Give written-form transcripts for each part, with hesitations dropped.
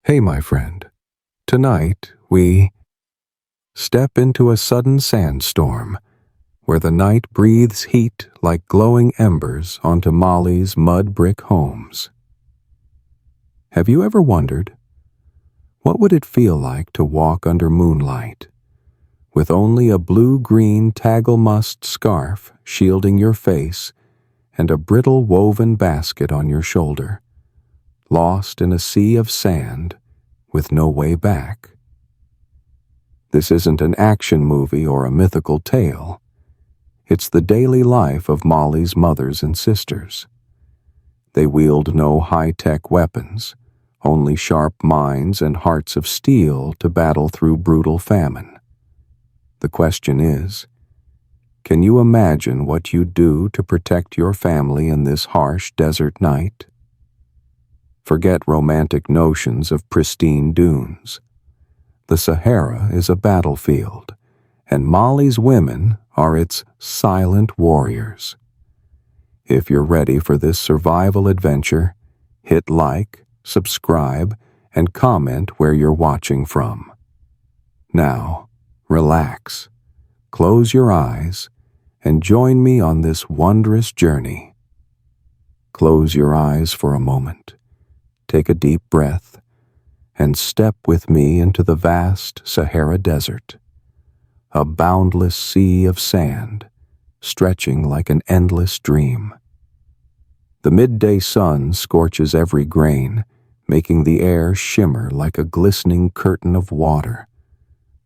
Hey, my friend. Tonight, we step into a sudden sandstorm where the night breathes heat like glowing embers onto Molly's mud brick homes. Have you ever wondered, what would it feel like to walk under moonlight, with only a blue-green taggle-mussed scarf shielding your face and a brittle woven basket on your shoulder, lost in a sea of sand with no way back? This isn't an action movie or a mythical tale. It's the daily life of Molly's mothers and sisters. They wield no high-tech weapons, only sharp minds and hearts of steel to battle through brutal famine. The question is, can you imagine what you'd do to protect your family in this harsh desert night? Forget romantic notions of pristine dunes. The Sahara is a battlefield, and Molly's women are its silent warriors. If you're ready for this survival adventure, hit like, subscribe, and comment where you're watching from. Now, relax, close your eyes, and join me on this wondrous journey. Close your eyes for a moment. Take a deep breath and step with me into the vast Sahara Desert, a boundless sea of sand stretching like an endless dream. The midday sun scorches every grain, making the air shimmer like a glistening curtain of water,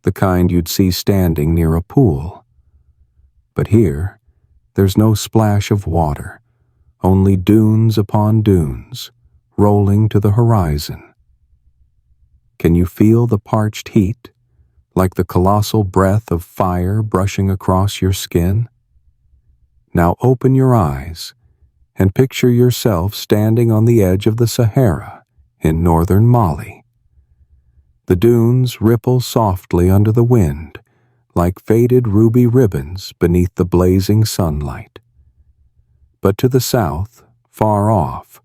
the kind you'd see standing near a pool. But here, there's no splash of water, only dunes upon dunes, rolling to the horizon. Can you feel the parched heat, like the colossal breath of fire brushing across your skin? Now open your eyes and picture yourself standing on the edge of the Sahara in northern Mali. The dunes ripple softly under the wind, like faded ruby ribbons beneath the blazing sunlight. But to the south, far off,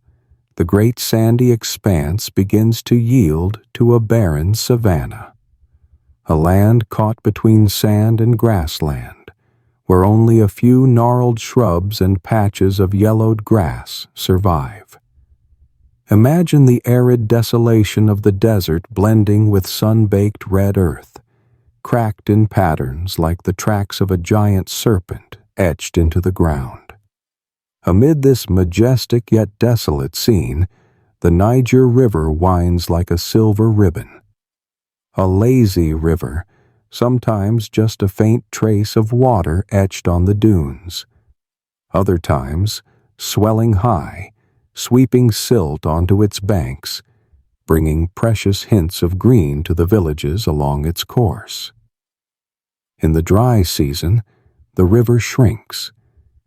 the great sandy expanse begins to yield to a barren savanna, a land caught between sand and grassland, where only a few gnarled shrubs and patches of yellowed grass survive. Imagine the arid desolation of the desert blending with sun-baked red earth, cracked in patterns like the tracks of a giant serpent etched into the ground. Amid this majestic yet desolate scene, the Niger River winds like a silver ribbon. A lazy river, sometimes just a faint trace of water etched on the dunes. Other times, swelling high, sweeping silt onto its banks, bringing precious hints of green to the villages along its course. In the dry season, the river shrinks,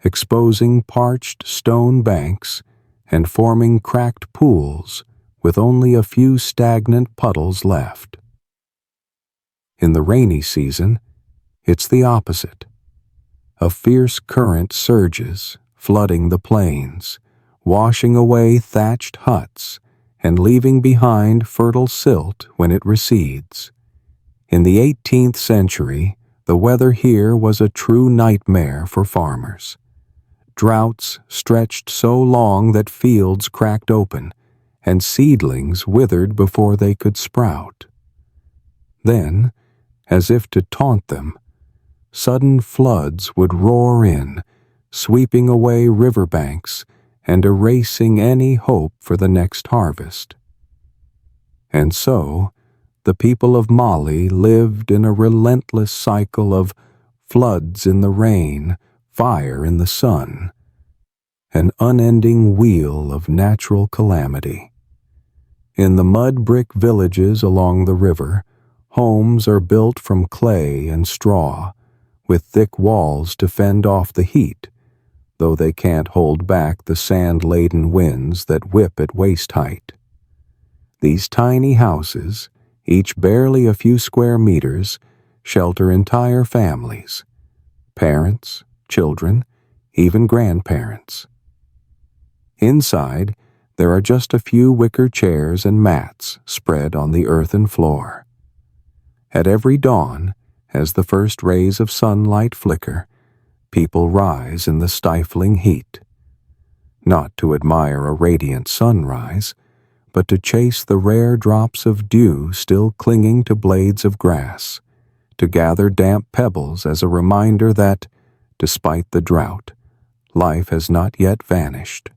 exposing parched stone banks and forming cracked pools with only a few stagnant puddles left. In the rainy season, it's the opposite. A fierce current surges, flooding the plains, washing away thatched huts and leaving behind fertile silt when it recedes. In the 18th century, the weather here was a true nightmare for farmers. Droughts stretched so long that fields cracked open, and seedlings withered before they could sprout. Then, as if to taunt them, sudden floods would roar in, sweeping away riverbanks and erasing any hope for the next harvest. And so, the people of Mali lived in a relentless cycle of floods in the rain, fire in the sun, an unending wheel of natural calamity. In the mud brick villages along the river, homes are built from clay and straw, with thick walls to fend off the heat, though they can't hold back the sand-laden winds that whip at waist height. These tiny houses, each barely a few square meters, shelter entire families, parents, children, even grandparents. Inside, There are just a few wicker chairs and mats spread on the earthen floor. At every dawn, as the first rays of sunlight flicker, people rise in the stifling heat. Not to admire a radiant sunrise, but to chase the rare drops of dew still clinging to blades of grass, to gather damp pebbles as a reminder that, despite the drought, life has not yet vanished.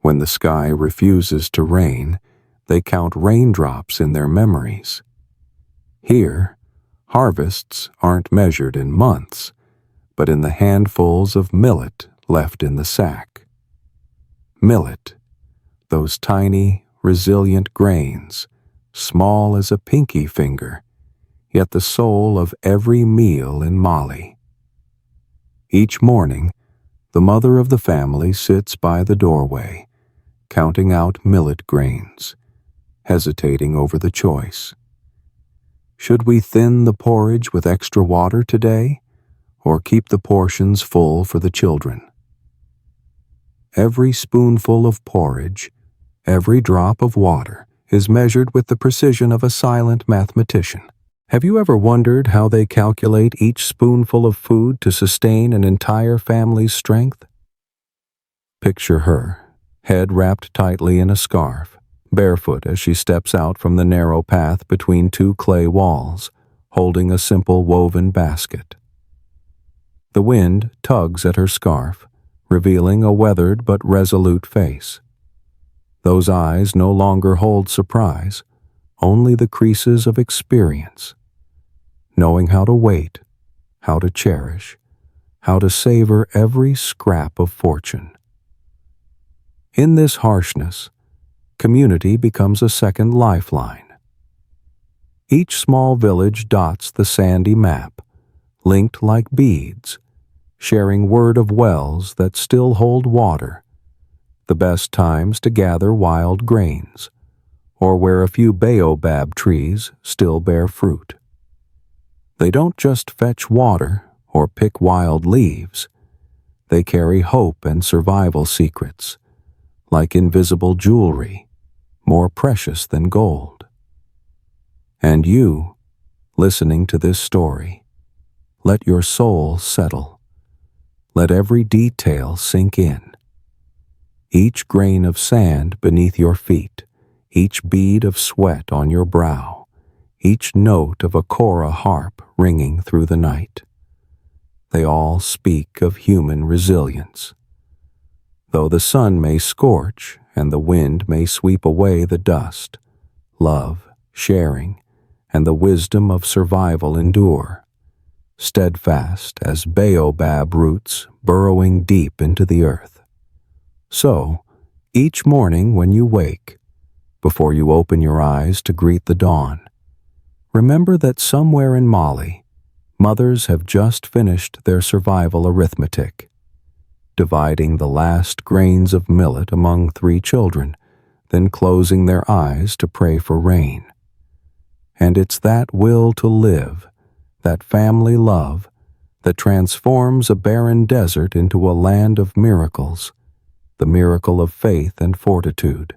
When the sky refuses to rain, they count raindrops in their memories. Here, harvests aren't measured in months, but in the handfuls of millet left in the sack. Millet, those tiny, resilient grains, small as a pinky finger, yet the soul of every meal in Mali. Each morning, the mother of the family sits by the doorway, counting out millet grains, hesitating over the choice. Should we thin the porridge with extra water today, or keep the portions full for the children? Every spoonful of porridge, every drop of water, is measured with the precision of a silent mathematician. Have you ever wondered how they calculate each spoonful of food to sustain an entire family's strength? Picture her, head wrapped tightly in a scarf, barefoot as she steps out from the narrow path between two clay walls, holding a simple woven basket. The wind tugs at her scarf, revealing a weathered but resolute face. Those eyes no longer hold surprise, only the creases of experience, knowing how to wait, how to cherish, how to savor every scrap of fortune. In this harshness, community becomes a second lifeline. Each small village dots the sandy map, linked like beads, sharing word of wells that still hold water, the best times to gather wild grains, or where a few baobab trees still bear fruit. They don't just fetch water or pick wild leaves. They carry hope and survival secrets, like invisible jewelry, more precious than gold. And you, listening to this story, let your soul settle. Let every detail sink in. Each grain of sand beneath your feet, each bead of sweat on your brow, each note of a kora harp ringing through the night. They all speak of human resilience. Though the sun may scorch and the wind may sweep away the dust, love, sharing, and the wisdom of survival endure, steadfast as baobab roots burrowing deep into the earth. So, each morning when you wake, before you open your eyes to greet the dawn, remember that somewhere in Mali, mothers have just finished their survival arithmetic, dividing the last grains of millet among 3 children, then closing their eyes to pray for rain. And it's that will to live, that family love, that transforms a barren desert into a land of miracles, the miracle of faith and fortitude.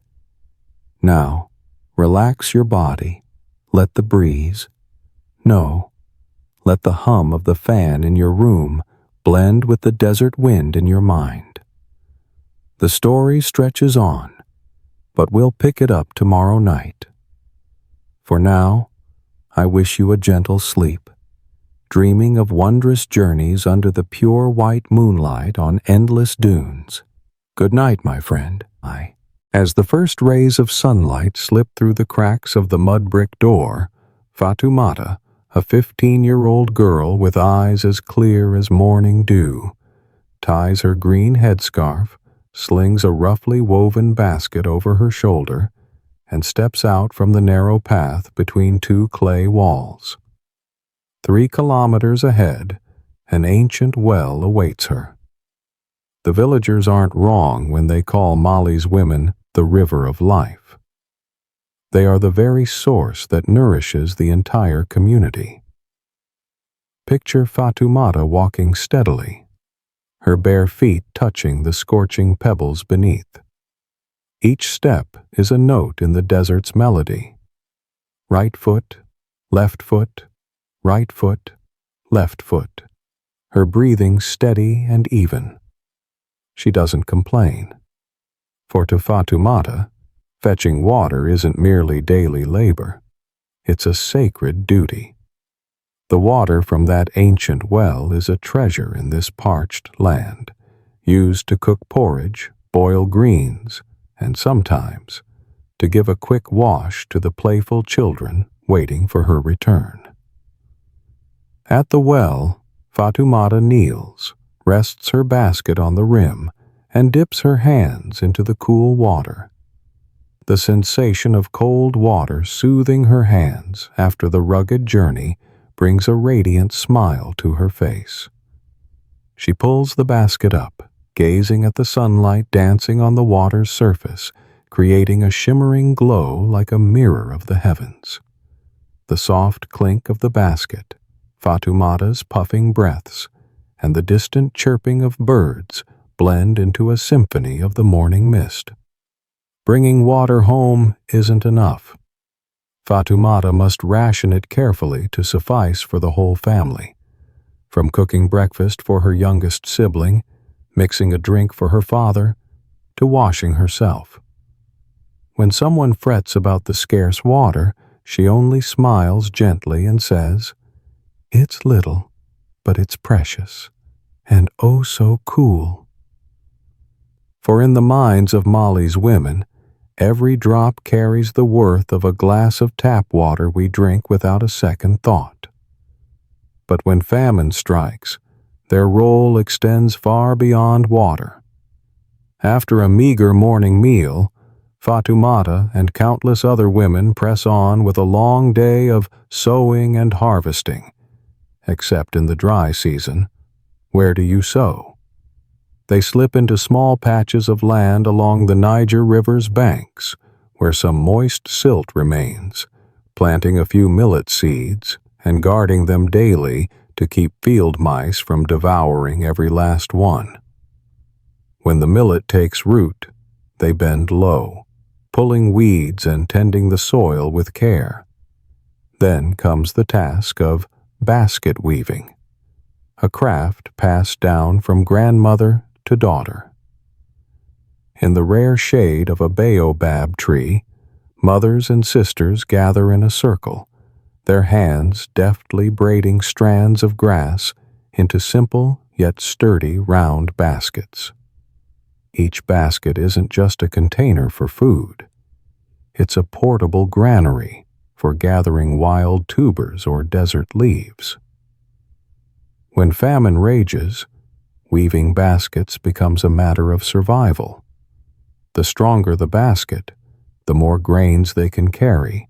Now, relax your body, let the breeze, no, let the hum of the fan in your room blend with the desert wind in your mind. The story stretches on, but we'll pick it up tomorrow night. For now, I wish you a gentle sleep, dreaming of wondrous journeys under the pure white moonlight on endless dunes. Good night, my friend. As the first rays of sunlight slip through the cracks of the mud brick door, Fatoumata, a 15-year-old girl with eyes as clear as morning dew, ties her green headscarf, slings a roughly woven basket over her shoulder, and steps out from the narrow path between 2 clay walls. 3 kilometers ahead, an ancient well awaits her. The villagers aren't wrong when they call Mali's women the river of life. They are the very source that nourishes the entire community. Picture Fatoumata walking steadily, her bare feet touching the scorching pebbles beneath. Each step is a note in the desert's melody. Right foot, left foot, right foot, left foot. Her breathing steady and even. She doesn't complain. For to Fatumata, fetching water isn't merely daily labor. It's a sacred duty. The water from that ancient well is a treasure in this parched land, used to cook porridge, boil greens, and sometimes to give a quick wash to the playful children waiting for her return. At the well, Fatumata kneels, rests her basket on the rim, and dips her hands into the cool water. The sensation of cold water soothing her hands after the rugged journey brings a radiant smile to her face. She pulls the basket up, gazing at the sunlight dancing on the water's surface, creating a shimmering glow like a mirror of the heavens. The soft clink of the basket, Fatumata's puffing breaths, and the distant chirping of birds blend into a symphony of the morning mist. Bringing water home isn't enough. Fatumata must ration it carefully to suffice for the whole family. From cooking breakfast for her youngest sibling, mixing a drink for her father, to washing herself. When someone frets about the scarce water, she only smiles gently and says, "It's little, but it's precious, and oh so cool." For in the minds of Mali's women, every drop carries the worth of a glass of tap water we drink without a second thought. But when famine strikes, their role extends far beyond water. After a meager morning meal, Fatumata and countless other women press on with a long day of sowing and harvesting. Except in the dry season, where do you sow? They slip into small patches of land along the Niger River's banks, where some moist silt remains, planting a few millet seeds and guarding them daily to keep field mice from devouring every last one. When the millet takes root, they bend low, pulling weeds and tending the soil with care. Then comes the task of basket weaving, a craft passed down from grandmother to daughter. In the rare shade of a baobab tree, mothers and sisters gather in a circle, their hands deftly braiding strands of grass into simple yet sturdy round baskets. Each basket isn't just a container for food. It's a portable granary for gathering wild tubers or desert leaves. When famine rages, weaving baskets becomes a matter of survival. The stronger the basket, the more grains they can carry,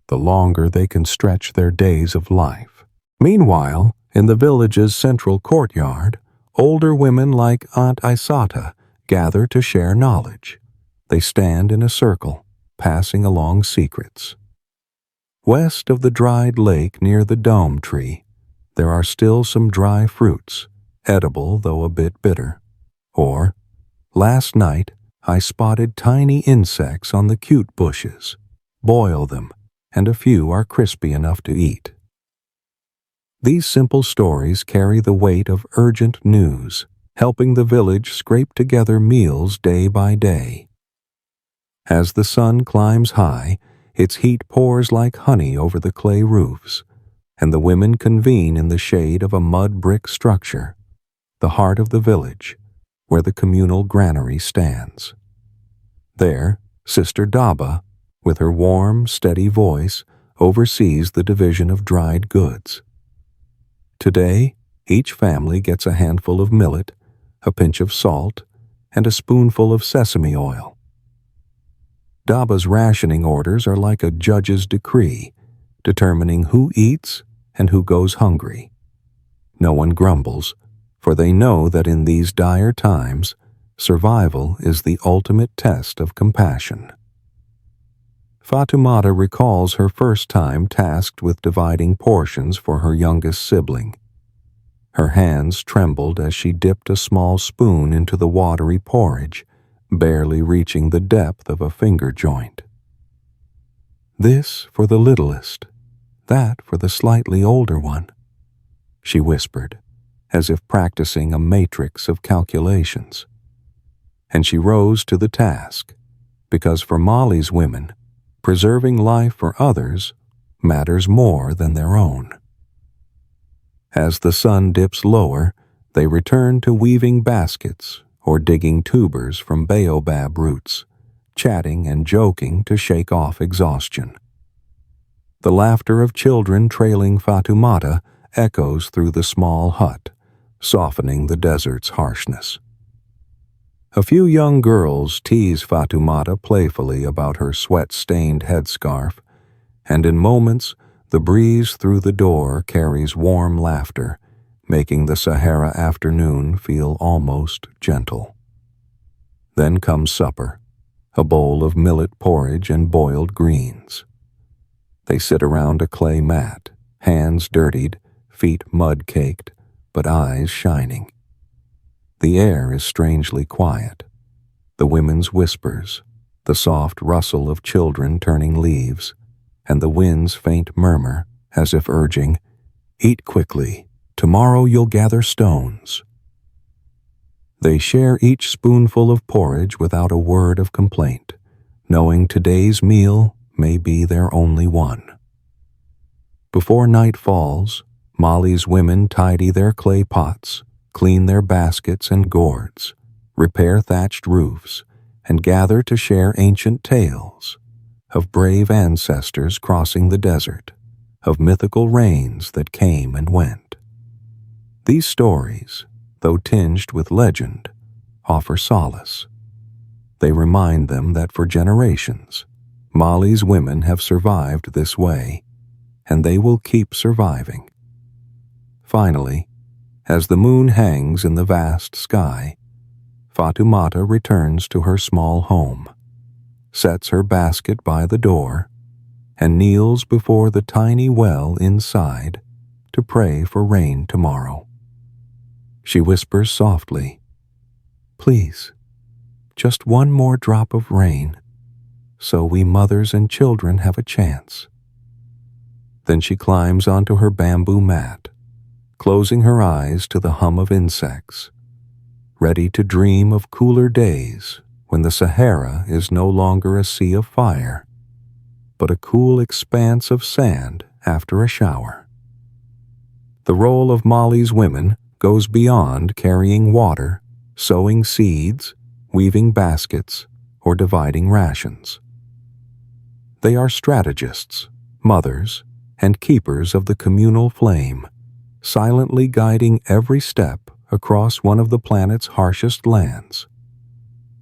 the longer they can stretch their days of life. Meanwhile, in the village's central courtyard, older women like Aunt Isata gather to share knowledge. They stand in a circle, passing along secrets. West of the dried lake near the dome tree, there are still some dry fruits, edible though a bit bitter. Or, last night I spotted tiny insects on the cute bushes. Boil them, and a few are crispy enough to eat. These simple stories carry the weight of urgent news, helping the village scrape together meals day by day. As the sun climbs high, its heat pours like honey over the clay roofs, and the women convene in the shade of a mud brick structure, the heart of the village, where the communal granary stands. There, Sister Daba, with her warm, steady voice, oversees the division of dried goods. Today, each family gets a handful of millet, a pinch of salt, and a spoonful of sesame oil. Daba's rationing orders are like a judge's decree, determining who eats and who goes hungry. No one grumbles, for they know that in these dire times, survival is the ultimate test of compassion. Fatumata recalls her first time tasked with dividing portions for her youngest sibling. Her hands trembled as she dipped a small spoon into the watery porridge, barely reaching the depth of a finger joint. "This for the littlest, that for the slightly older one," she whispered, as if practicing a matrix of calculations. And she rose to the task, because for Molly's women, preserving life for others matters more than their own. As the sun dips lower, they return to weaving baskets or digging tubers from baobab roots, chatting and joking to shake off exhaustion. The laughter of children trailing Fatumata echoes through the small hut, softening the desert's harshness. A few young girls tease Fatumata playfully about her sweat-stained headscarf, and in moments the breeze through the door carries warm laughter, making the Sahara afternoon feel almost gentle. Then comes supper, a bowl of millet porridge and boiled greens. They sit around a clay mat, hands dirtied, feet mud-caked, but eyes shining. The air is strangely quiet. The women's whispers, the soft rustle of children turning leaves, and the wind's faint murmur, as if urging, "Eat quickly, tomorrow you'll gather stones." They share each spoonful of porridge without a word of complaint, knowing today's meal may be their only one. Before night falls, Molly's women tidy their clay pots, clean their baskets and gourds, repair thatched roofs, and gather to share ancient tales of brave ancestors crossing the desert, of mythical rains that came and went. These stories, though tinged with legend, offer solace. They remind them that for generations, Molly's women have survived this way, and they will keep surviving. Finally, as the moon hangs in the vast sky, Fatumata returns to her small home, sets her basket by the door, and kneels before the tiny well inside to pray for rain tomorrow. She whispers softly, "Please, just one more drop of rain, so we mothers and children have a chance." Then she climbs onto her bamboo mat, closing her eyes to the hum of insects, ready to dream of cooler days when the Sahara is no longer a sea of fire, but a cool expanse of sand after a shower. The role of Molly's women goes beyond carrying water, sowing seeds, weaving baskets, or dividing rations. They are strategists, mothers, and keepers of the communal flame, silently guiding every step across one of the planet's harshest lands.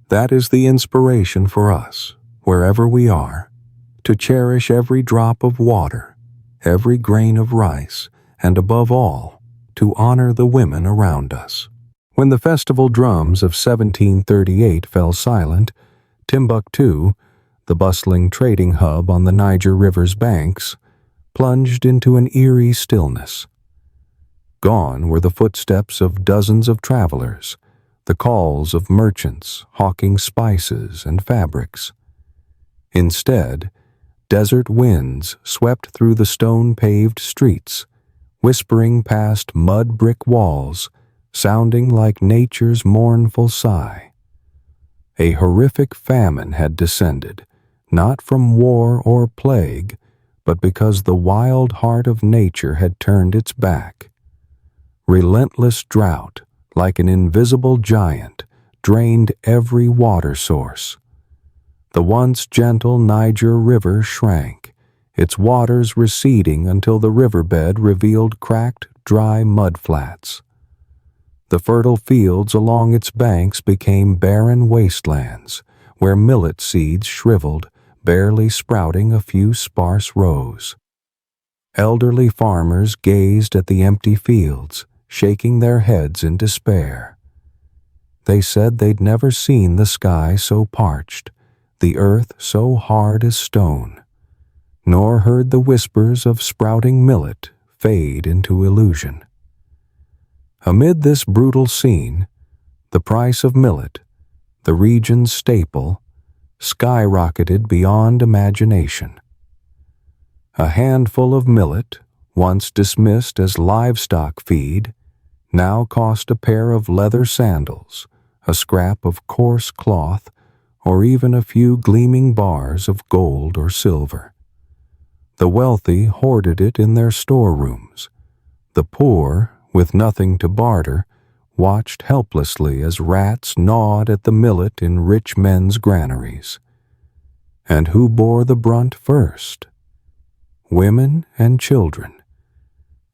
That is the inspiration for us, wherever we are, to cherish every drop of water, every grain of rice, and above all, to honor the women around us. When the festival drums of 1738 fell silent, Timbuktu, the bustling trading hub on the Niger River's banks, plunged into an eerie stillness. Gone were the footsteps of dozens of travelers, the calls of merchants hawking spices and fabrics. Instead, desert winds swept through the stone-paved streets, whispering past mud-brick walls, sounding like nature's mournful sigh. A horrific famine had descended, not from war or plague, but because the wild heart of nature had turned its back. Relentless drought, like an invisible giant, drained every water source. The once gentle Niger River shrank, its waters receding until the riverbed revealed cracked, dry mudflats. The fertile fields along its banks became barren wastelands, where millet seeds shriveled, barely sprouting a few sparse rows. Elderly farmers gazed at the empty fields, shaking their heads in despair. They said they'd never seen the sky so parched, the earth so hard as stone, nor heard the whispers of sprouting millet fade into illusion. Amid this brutal scene, the price of millet, the region's staple, skyrocketed beyond imagination. A handful of millet, once dismissed as livestock feed, now cost a pair of leather sandals, a scrap of coarse cloth, or even a few gleaming bars of gold or silver. The wealthy hoarded it in their storerooms. The poor, with nothing to barter, watched helplessly as rats gnawed at the millet in rich men's granaries. And who bore the brunt first? Women and children,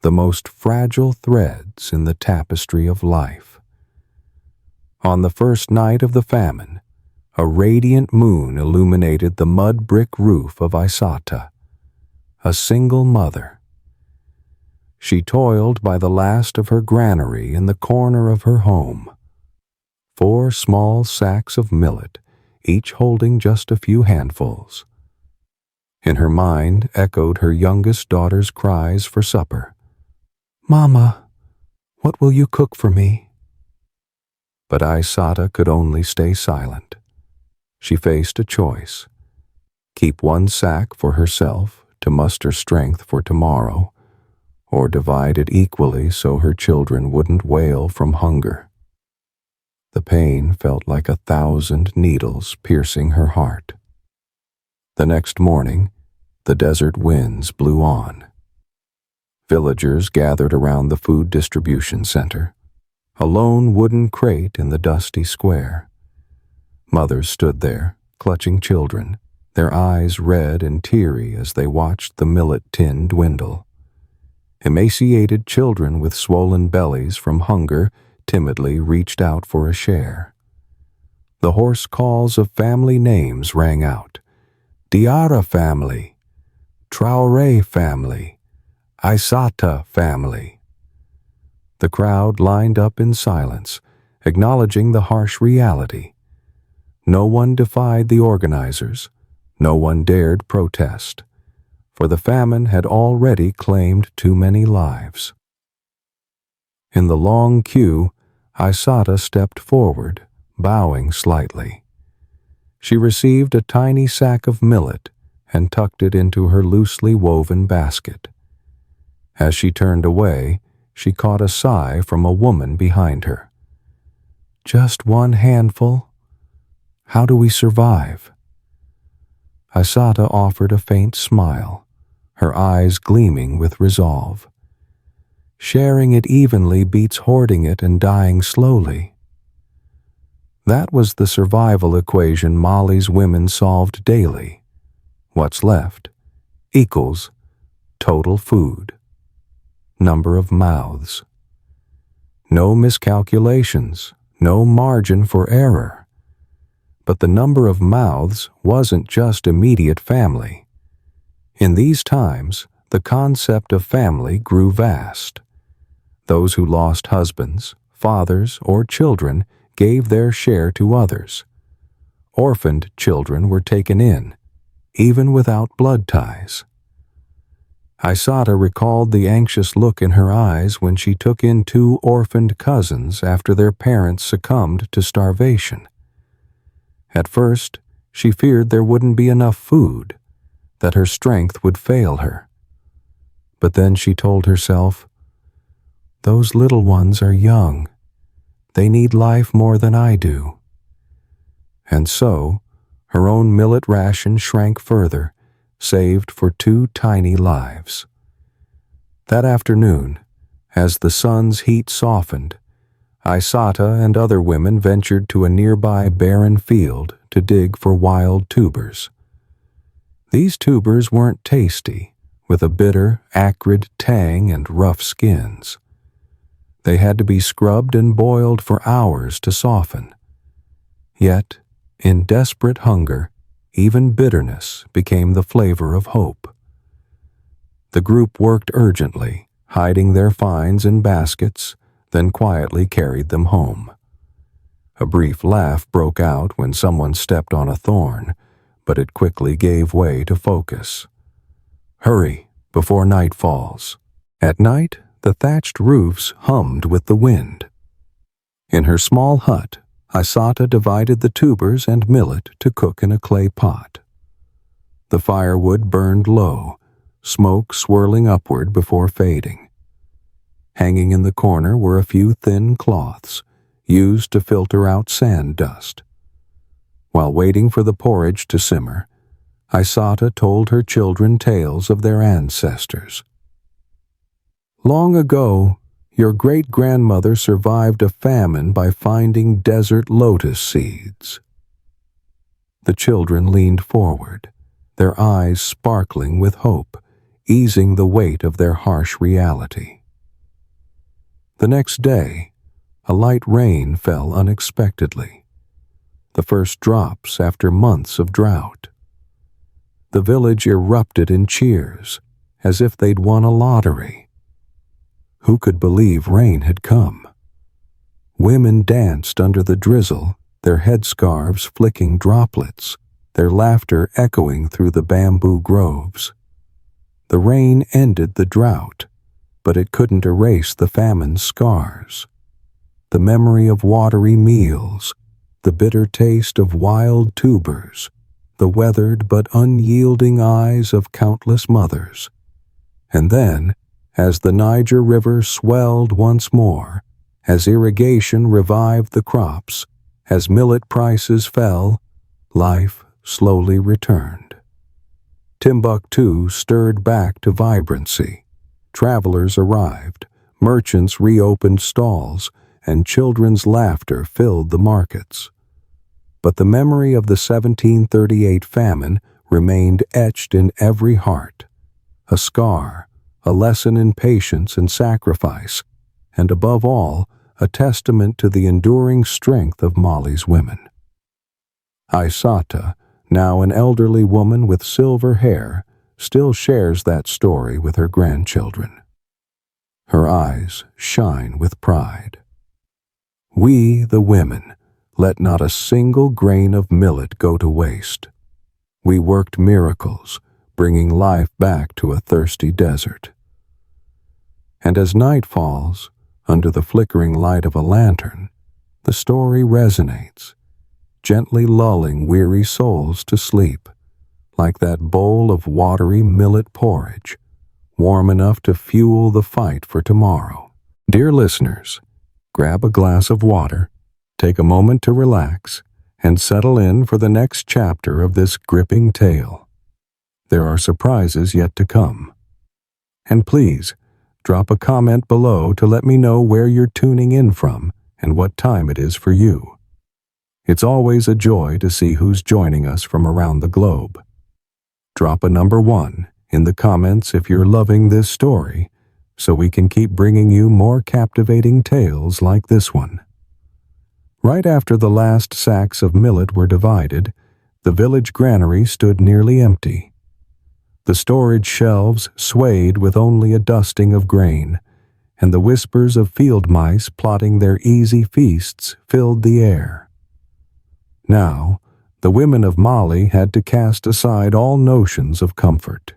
the most fragile threads in the tapestry of life. On the first night of the famine, a radiant moon illuminated the mud brick roof of Isata, a single mother. She toiled by the last of her granary in the corner of her home. 4 small sacks of millet, each holding just a few handfuls. In her mind echoed her youngest daughter's cries for supper. "Mama, what will you cook for me?" But Isata could only stay silent. She faced a choice: keep 1 sack for herself to muster strength for tomorrow, or divide it equally so her children wouldn't wail from hunger. The pain felt like 1,000 needles piercing her heart. The next morning, the desert winds blew on. Villagers gathered around the food distribution center, a lone wooden crate in the dusty square. Mothers stood there, clutching children, their eyes red and teary as they watched the millet tin dwindle. Emaciated children with swollen bellies from hunger timidly reached out for a share. The hoarse calls of family names rang out. Diarra family, Traoré family, Isata family. The crowd lined up in silence, acknowledging the harsh reality. No one defied the organizers. No one dared protest, for the famine had already claimed too many lives. In the long queue, Isata stepped forward, bowing slightly. She received a tiny sack of millet and tucked it into her loosely woven basket. As she turned away, she caught a sigh from a woman behind her. "Just 1 handful? How do we survive?" Isata offered a faint smile, her eyes gleaming with resolve. Sharing it evenly beats hoarding it and dying slowly. That was the survival equation Mali's women solved daily. What's left equals total food. Number of mouths. No miscalculations, no margin for error. But the number of mouths wasn't just immediate family. In these times, the concept of family grew vast. Those who lost husbands, fathers, or children gave their share to others. Orphaned children were taken in, even without blood ties. Isata recalled the anxious look in her eyes when she took in 2 orphaned cousins after their parents succumbed to starvation. At first, she feared there wouldn't be enough food, that her strength would fail her. But then she told herself, "Those little ones are young. They need life more than I do." And so, her own millet ration shrank further, saved for 2 tiny lives. That afternoon, as the sun's heat softened, Isata and other women ventured to a nearby barren field to dig for wild tubers. These tubers weren't tasty, with a bitter, acrid tang and rough skins. They had to be scrubbed and boiled for hours to soften. Yet, in desperate hunger, even bitterness became the flavor of hope. The group worked urgently, hiding their finds in baskets, then quietly carried them home. A brief laugh broke out when someone stepped on a thorn, but it quickly gave way to focus. "Hurry, before night falls." At night, the thatched roofs hummed with the wind. In her small hut, Isata divided the tubers and millet to cook in a clay pot. The firewood burned low, smoke swirling upward before fading. Hanging in the corner were a few thin cloths, used to filter out sand dust. While waiting for the porridge to simmer, Isata told her children tales of their ancestors. Long ago, your great-grandmother survived a famine by finding desert lotus seeds. The children leaned forward, their eyes sparkling with hope, easing the weight of their harsh reality. The next day, a light rain fell unexpectedly, the first drops after months of drought. The village erupted in cheers, as if they'd won a lottery. Who could believe rain had come? Women danced under the drizzle, their headscarves flicking droplets, their laughter echoing through the bamboo groves. The rain ended the drought, but it couldn't erase the famine's scars. The memory of watery meals, the bitter taste of wild tubers, the weathered but unyielding eyes of countless mothers. And then, as the Niger River swelled once more, as irrigation revived the crops, as millet prices fell, life slowly returned. Timbuktu stirred back to vibrancy. Travelers arrived, merchants reopened stalls, and children's laughter filled the markets. But the memory of the 1738 famine remained etched in every heart, a scar, a lesson in patience and sacrifice, and above all, a testament to the enduring strength of Mali's women. Isata, now an elderly woman with silver hair, still shares that story with her grandchildren. Her eyes shine with pride. We, the women, let not a single grain of millet go to waste. We worked miracles, bringing life back to a thirsty desert. And as night falls, under the flickering light of a lantern, the story resonates, gently lulling weary souls to sleep, like that bowl of watery millet porridge, warm enough to fuel the fight for tomorrow. Dear listeners, grab a glass of water, take a moment to relax, and settle in for the next chapter of this gripping tale. There are surprises yet to come. And please, drop a comment below to let me know where you're tuning in from and what time it is for you. It's always a joy to see who's joining us from around the globe. Drop a number 1 in the comments if you're loving this story, so we can keep bringing you more captivating tales like this one. Right after the last sacks of millet were divided, the village granary stood nearly empty. The storage shelves swayed with only a dusting of grain, and the whispers of field mice plotting their easy feasts filled the air. Now, the women of Mali had to cast aside all notions of comfort,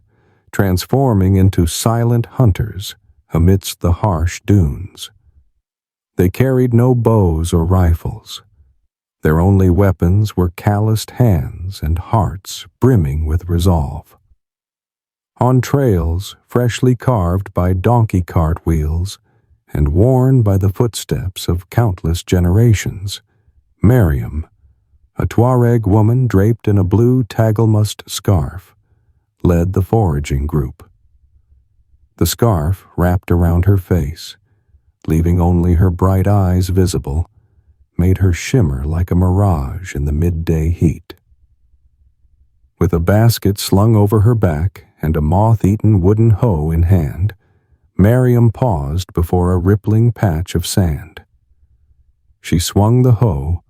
transforming into silent hunters amidst the harsh dunes. They carried no bows or rifles. Their only weapons were calloused hands and hearts brimming with resolve. On trails freshly carved by donkey cart wheels and worn by the footsteps of countless generations, Miriam, a Tuareg woman draped in a blue tagelmust scarf, led the foraging group. The scarf wrapped around her face, leaving only her bright eyes visible, made her shimmer like a mirage in the midday heat. With a basket slung over her back and a moth-eaten wooden hoe in hand, Miriam paused before a rippling patch of sand. She swung the hoe,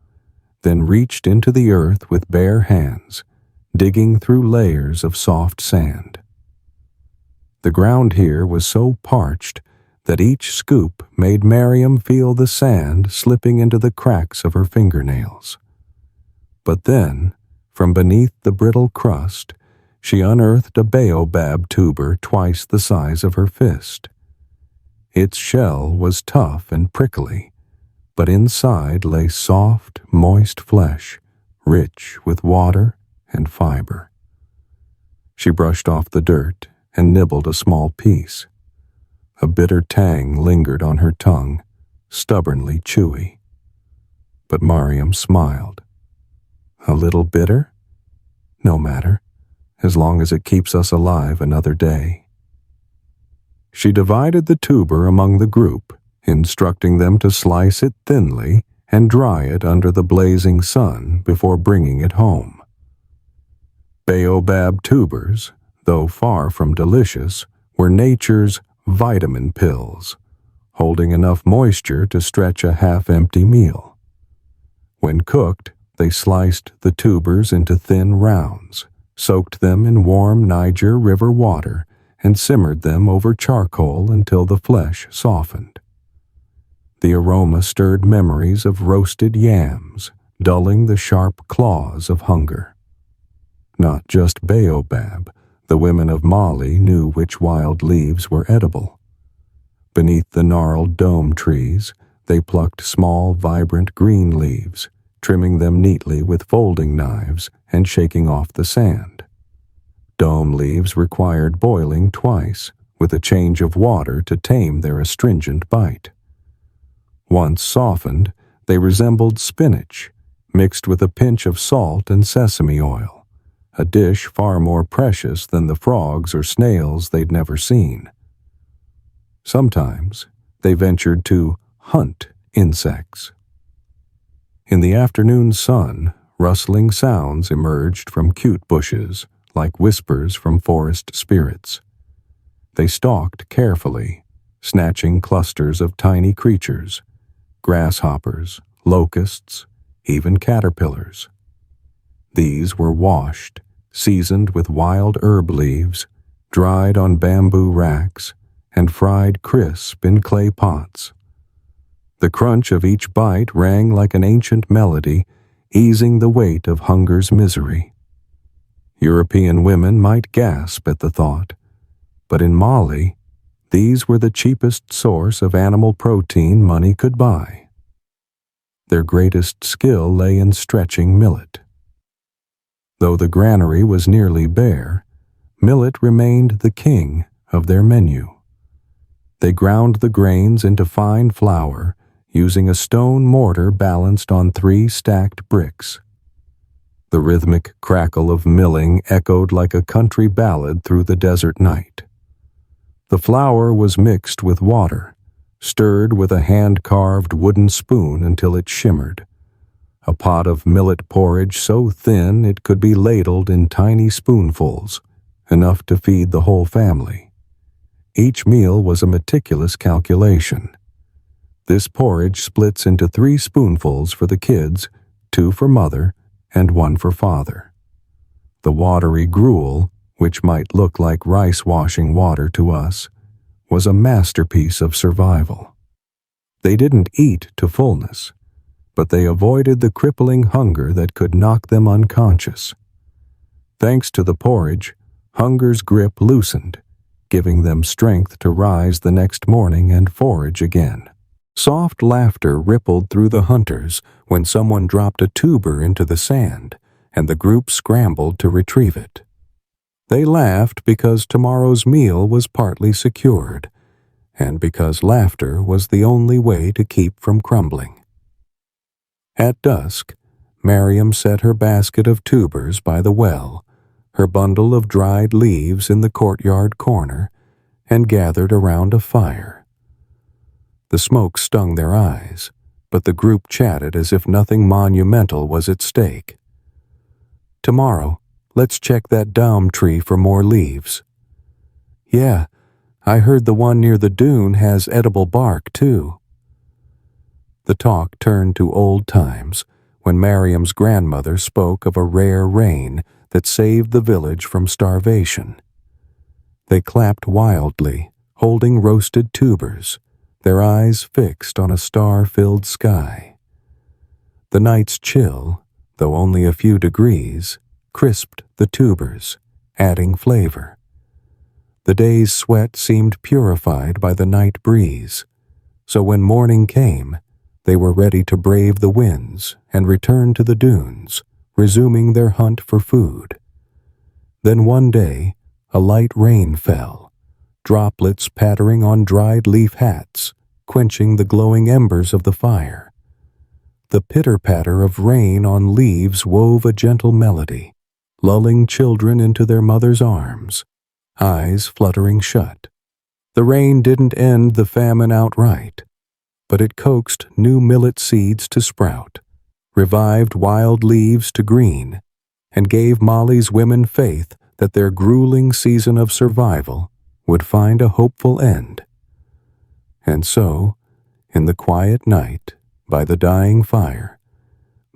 then reached into the earth with bare hands, digging through layers of soft sand. The ground here was so parched that each scoop made Miriam feel the sand slipping into the cracks of her fingernails. But then, from beneath the brittle crust, she unearthed a baobab tuber twice the size of her fist. Its shell was tough and prickly, but inside lay soft, moist flesh, rich with water and fiber. She brushed off the dirt and nibbled a small piece. A bitter tang lingered on her tongue, stubbornly chewy. But Mariam smiled. A little bitter? No matter, as long as it keeps us alive another day. She divided the tuber among the group, instructing them to slice it thinly and dry it under the blazing sun before bringing it home. Baobab tubers, though far from delicious, were nature's vitamin pills, holding enough moisture to stretch a half-empty meal. When cooked, they sliced the tubers into thin rounds, soaked them in warm Niger River water, and simmered them over charcoal until the flesh softened. The aroma stirred memories of roasted yams, dulling the sharp claws of hunger. Not just baobab, the women of Mali knew which wild leaves were edible. Beneath the gnarled dome trees, they plucked small, vibrant green leaves, trimming them neatly with folding knives and shaking off the sand. Dome leaves required boiling twice, with a change of water to tame their astringent bite. Once softened, they resembled spinach, mixed with a pinch of salt and sesame oil, a dish far more precious than the frogs or snails they'd never seen. Sometimes they ventured to hunt insects. In the afternoon sun, rustling sounds emerged from cute bushes, like whispers from forest spirits. They stalked carefully, snatching clusters of tiny creatures, grasshoppers, locusts, even caterpillars. These were washed, seasoned with wild herb leaves, dried on bamboo racks, and fried crisp in clay pots. The crunch of each bite rang like an ancient melody, easing the weight of hunger's misery. European women might gasp at the thought, but in Mali, these were the cheapest source of animal protein money could buy. Their greatest skill lay in stretching millet. Though the granary was nearly bare, millet remained the king of their menu. They ground the grains into fine flour, using a stone mortar balanced on 3 stacked bricks. The rhythmic crackle of milling echoed like a country ballad through the desert night. The flour was mixed with water, stirred with a hand-carved wooden spoon until it shimmered. A pot of millet porridge so thin it could be ladled in tiny spoonfuls, enough to feed the whole family. Each meal was a meticulous calculation. This porridge splits into 3 spoonfuls for the kids, 2 for mother, and 1 for father. The watery gruel, which might look like rice washing water to us, was a masterpiece of survival. They didn't eat to fullness, but they avoided the crippling hunger that could knock them unconscious. Thanks to the porridge, hunger's grip loosened, giving them strength to rise the next morning and forage again. Soft laughter rippled through the hunters when someone dropped a tuber into the sand, and the group scrambled to retrieve it. They laughed because tomorrow's meal was partly secured, and because laughter was the only way to keep from crumbling. At dusk, Mariam set her basket of tubers by the well, her bundle of dried leaves in the courtyard corner, and gathered around a fire. The smoke stung their eyes, but the group chatted as if nothing monumental was at stake. Tomorrow, let's check that dome tree for more leaves. Yeah, I heard the one near the dune has edible bark, too. The talk turned to old times, when Mariam's grandmother spoke of a rare rain that saved the village from starvation. They clapped wildly, holding roasted tubers, their eyes fixed on a star-filled sky. The night's chill, though only a few degrees, crisped the tubers, adding flavor. The day's sweat seemed purified by the night breeze, so when morning came, They were ready to brave the winds and return to the dunes, resuming their hunt for food. Then one day, a light rain fell, droplets pattering on dried leaf hats, quenching the glowing embers of the fire. The pitter-patter of rain on leaves wove a gentle melody, lulling children into their mother's arms, eyes fluttering shut. The rain didn't end the famine outright, but it coaxed new millet seeds to sprout, revived wild leaves to green, and gave Mali's women faith that their grueling season of survival would find a hopeful end. And so, in the quiet night, by the dying fire,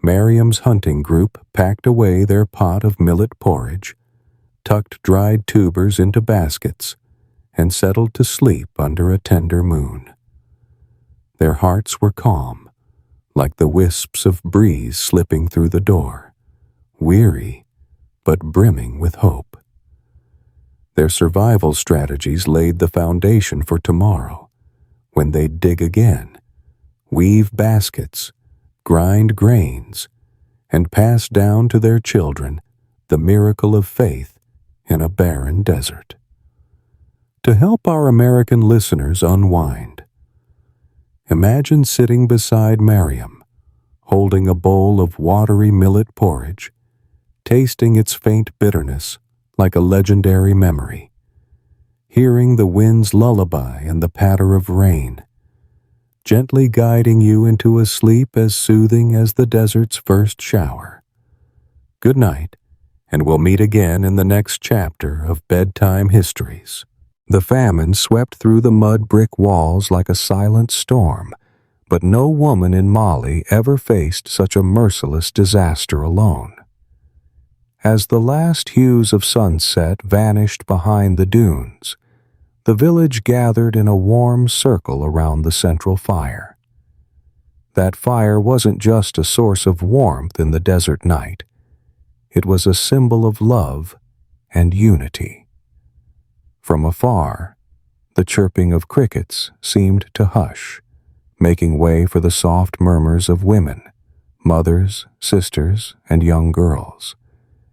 Miriam's hunting group packed away their pot of millet porridge, tucked dried tubers into baskets, and settled to sleep under a tender moon. Their hearts were calm, like the wisps of breeze slipping through the door, weary but brimming with hope. Their survival strategies laid the foundation for tomorrow, when they'd dig again, weave baskets, grind grains, and pass down to their children the miracle of faith in a barren desert. To help our American listeners unwind, imagine sitting beside Miriam, holding a bowl of watery millet porridge, tasting its faint bitterness like a legendary memory, hearing the wind's lullaby and the patter of rain, gently guiding you into a sleep as soothing as the desert's first shower. Good night, and we'll meet again in the next chapter of Bedtime Histories. The famine swept through the mud brick walls like a silent storm, but no woman in Mali ever faced such a merciless disaster alone. As the last hues of sunset vanished behind the dunes, the village gathered in a warm circle around the central fire. That fire wasn't just a source of warmth in the desert night. It was a symbol of love and unity. From afar, the chirping of crickets seemed to hush, making way for the soft murmurs of women, mothers, sisters, and young girls,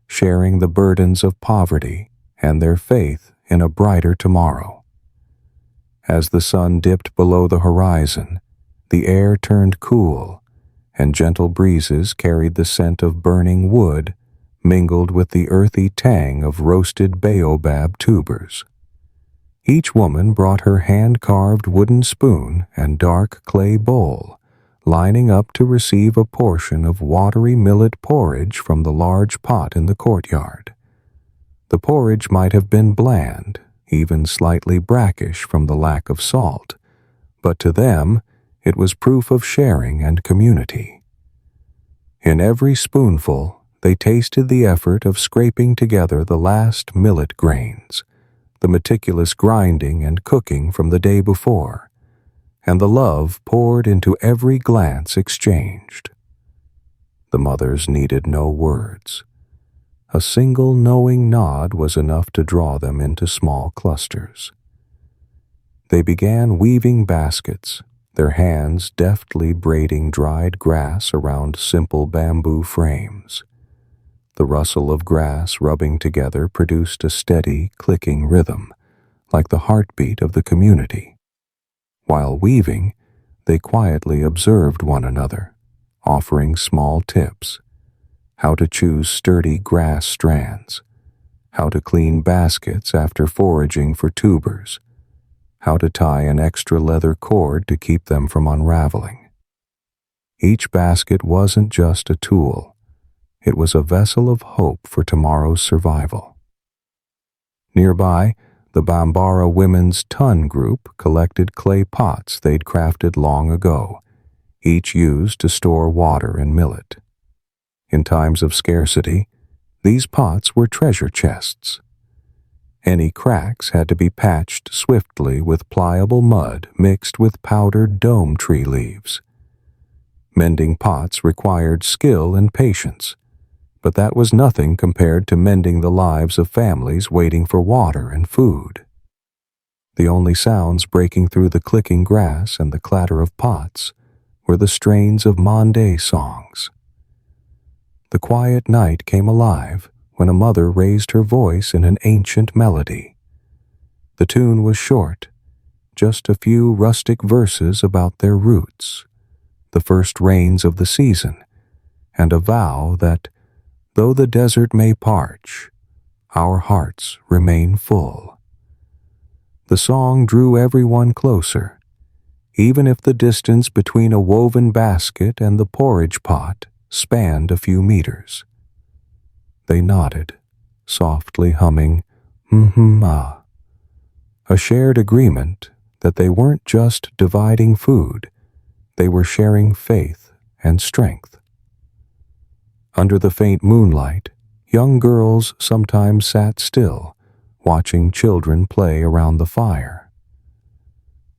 sharing the burdens of poverty and their faith in a brighter tomorrow. As the sun dipped below the horizon, the air turned cool, and gentle breezes carried the scent of burning wood, mingled with the earthy tang of roasted baobab tubers. Each woman brought her hand-carved wooden spoon and dark clay bowl, lining up to receive a portion of watery millet porridge from the large pot in the courtyard. The porridge might have been bland, even slightly brackish from the lack of salt, but to them it was proof of sharing and community. In every spoonful, they tasted the effort of scraping together the last millet grains, the meticulous grinding and cooking from the day before, and the love poured into every glance exchanged. The mothers needed no words. A single knowing nod was enough to draw them into small clusters. They began weaving baskets, their hands deftly braiding dried grass around simple bamboo frames. The rustle of grass rubbing together produced a steady, clicking rhythm, like the heartbeat of the community. While weaving, they quietly observed one another, offering small tips: how to choose sturdy grass strands, how to clean baskets after foraging for tubers, how to tie an extra leather cord to keep them from unraveling. Each basket wasn't just a tool. It was a vessel of hope for tomorrow's survival. Nearby, the Bambara Women's Ton Group collected clay pots they'd crafted long ago, each used to store water and millet. In times of scarcity, these pots were treasure chests. Any cracks had to be patched swiftly with pliable mud mixed with powdered dome tree leaves. Mending pots required skill and patience, but that was nothing compared to mending the lives of families waiting for water and food. The only sounds breaking through the clicking grass and the clatter of pots were the strains of Monday songs. The quiet night came alive when a mother raised her voice in an ancient melody. The tune was short, just a few rustic verses about their roots, the first rains of the season, and a vow that, though the desert may parch, our hearts remain full. The song drew everyone closer, even if the distance between a woven basket and the porridge pot spanned a few meters. They nodded, softly humming, "Mm-hmm-ah," a shared agreement that they weren't just dividing food, they were sharing faith and strength. Under the faint moonlight, young girls sometimes sat still, watching children play around the fire.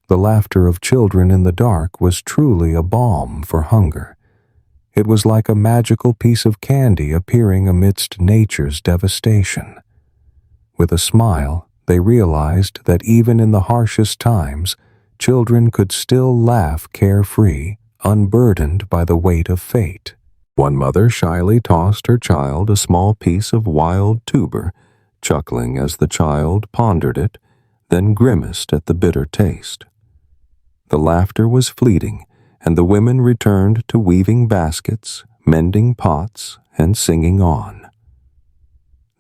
The laughter of children in the dark was truly a balm for hunger. It was like a magical piece of candy appearing amidst nature's devastation. With a smile, they realized that even in the harshest times, children could still laugh carefree, unburdened by the weight of fate. One mother shyly tossed her child a small piece of wild tuber, chuckling as the child pondered it, then grimaced at the bitter taste. The laughter was fleeting, and the women returned to weaving baskets, mending pots, and singing on.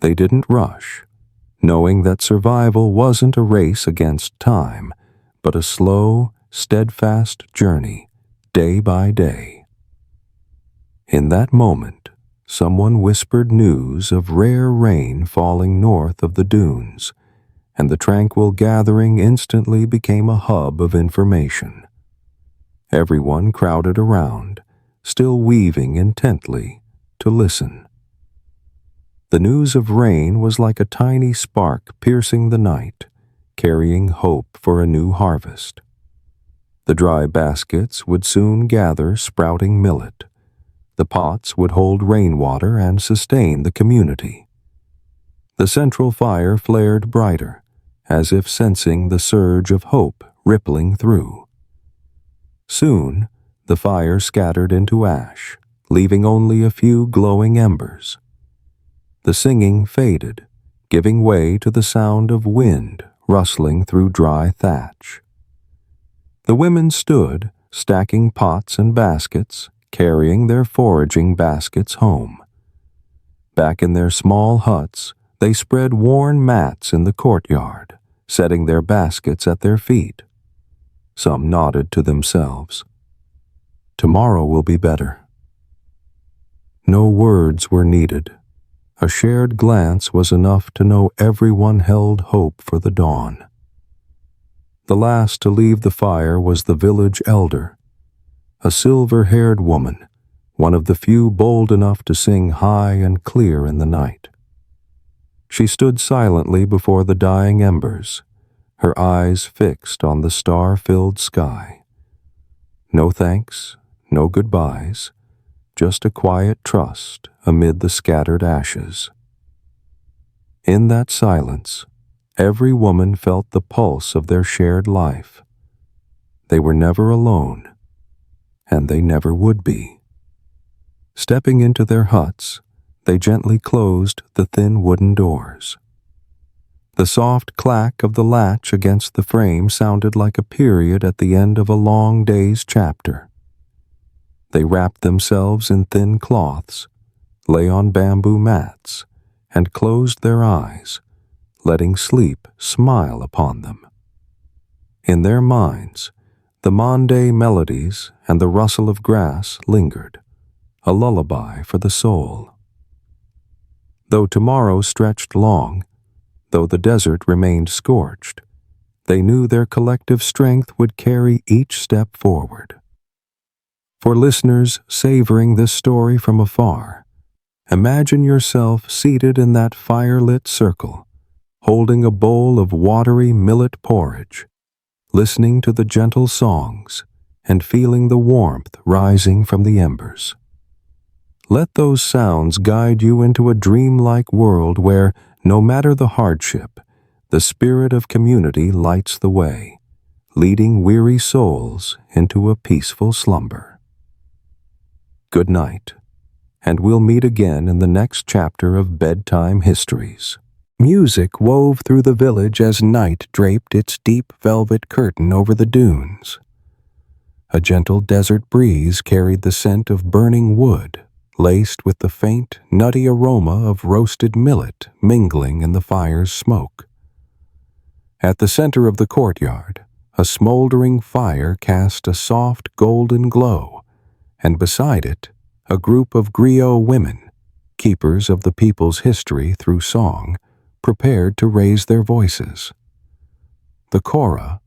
They didn't rush, knowing that survival wasn't a race against time, but a slow, steadfast journey, day by day. In that moment, someone whispered news of rare rain falling north of the dunes, and the tranquil gathering instantly became a hub of information. Everyone crowded around, still weaving intently, to listen. The news of rain was like a tiny spark piercing the night, carrying hope for a new harvest. The dry baskets would soon gather sprouting millet. The pots would hold rainwater and sustain the community. The central fire flared brighter, as if sensing the surge of hope rippling through. Soon, the fire scattered into ash, leaving only a few glowing embers. The singing faded, giving way to the sound of wind rustling through dry thatch. The women stood, stacking pots and baskets, carrying their foraging baskets home. Back in their small huts, they spread worn mats in the courtyard, setting their baskets at their feet. Some nodded to themselves. Tomorrow will be better. No words were needed. A shared glance was enough to know everyone held hope for the dawn. The last to leave the fire was the village elder, a silver-haired woman, one of the few bold enough to sing high and clear in the night. She stood silently before the dying embers, her eyes fixed on the star-filled sky. No thanks, no goodbyes, just a quiet trust amid the scattered ashes. In that silence, every woman felt the pulse of their shared life. They were never alone, and they never would be. Stepping into their huts, they gently closed the thin wooden doors. The soft clack of the latch against the frame sounded like a period at the end of a long day's chapter. They wrapped themselves in thin cloths, lay on bamboo mats, and closed their eyes, letting sleep smile upon them. In their minds, the Monday melodies and the rustle of grass lingered, a lullaby for the soul. Though tomorrow stretched long, though the desert remained scorched, they knew their collective strength would carry each step forward. For listeners savoring this story from afar, imagine yourself seated in that fire-lit circle, holding a bowl of watery millet porridge, listening to the gentle songs, and feeling the warmth rising from the embers. Let those sounds guide you into a dreamlike world where, no matter the hardship, the spirit of community lights the way, leading weary souls into a peaceful slumber. Good night, and we'll meet again in the next chapter of Bedtime Histories. Music wove through the village as night draped its deep velvet curtain over the dunes. A gentle desert breeze carried the scent of burning wood, laced with the faint, nutty aroma of roasted millet mingling in the fire's smoke. At the center of the courtyard, a smoldering fire cast a soft golden glow, and beside it, a group of griot women, keepers of the people's history through song, prepared to raise their voices. The kora,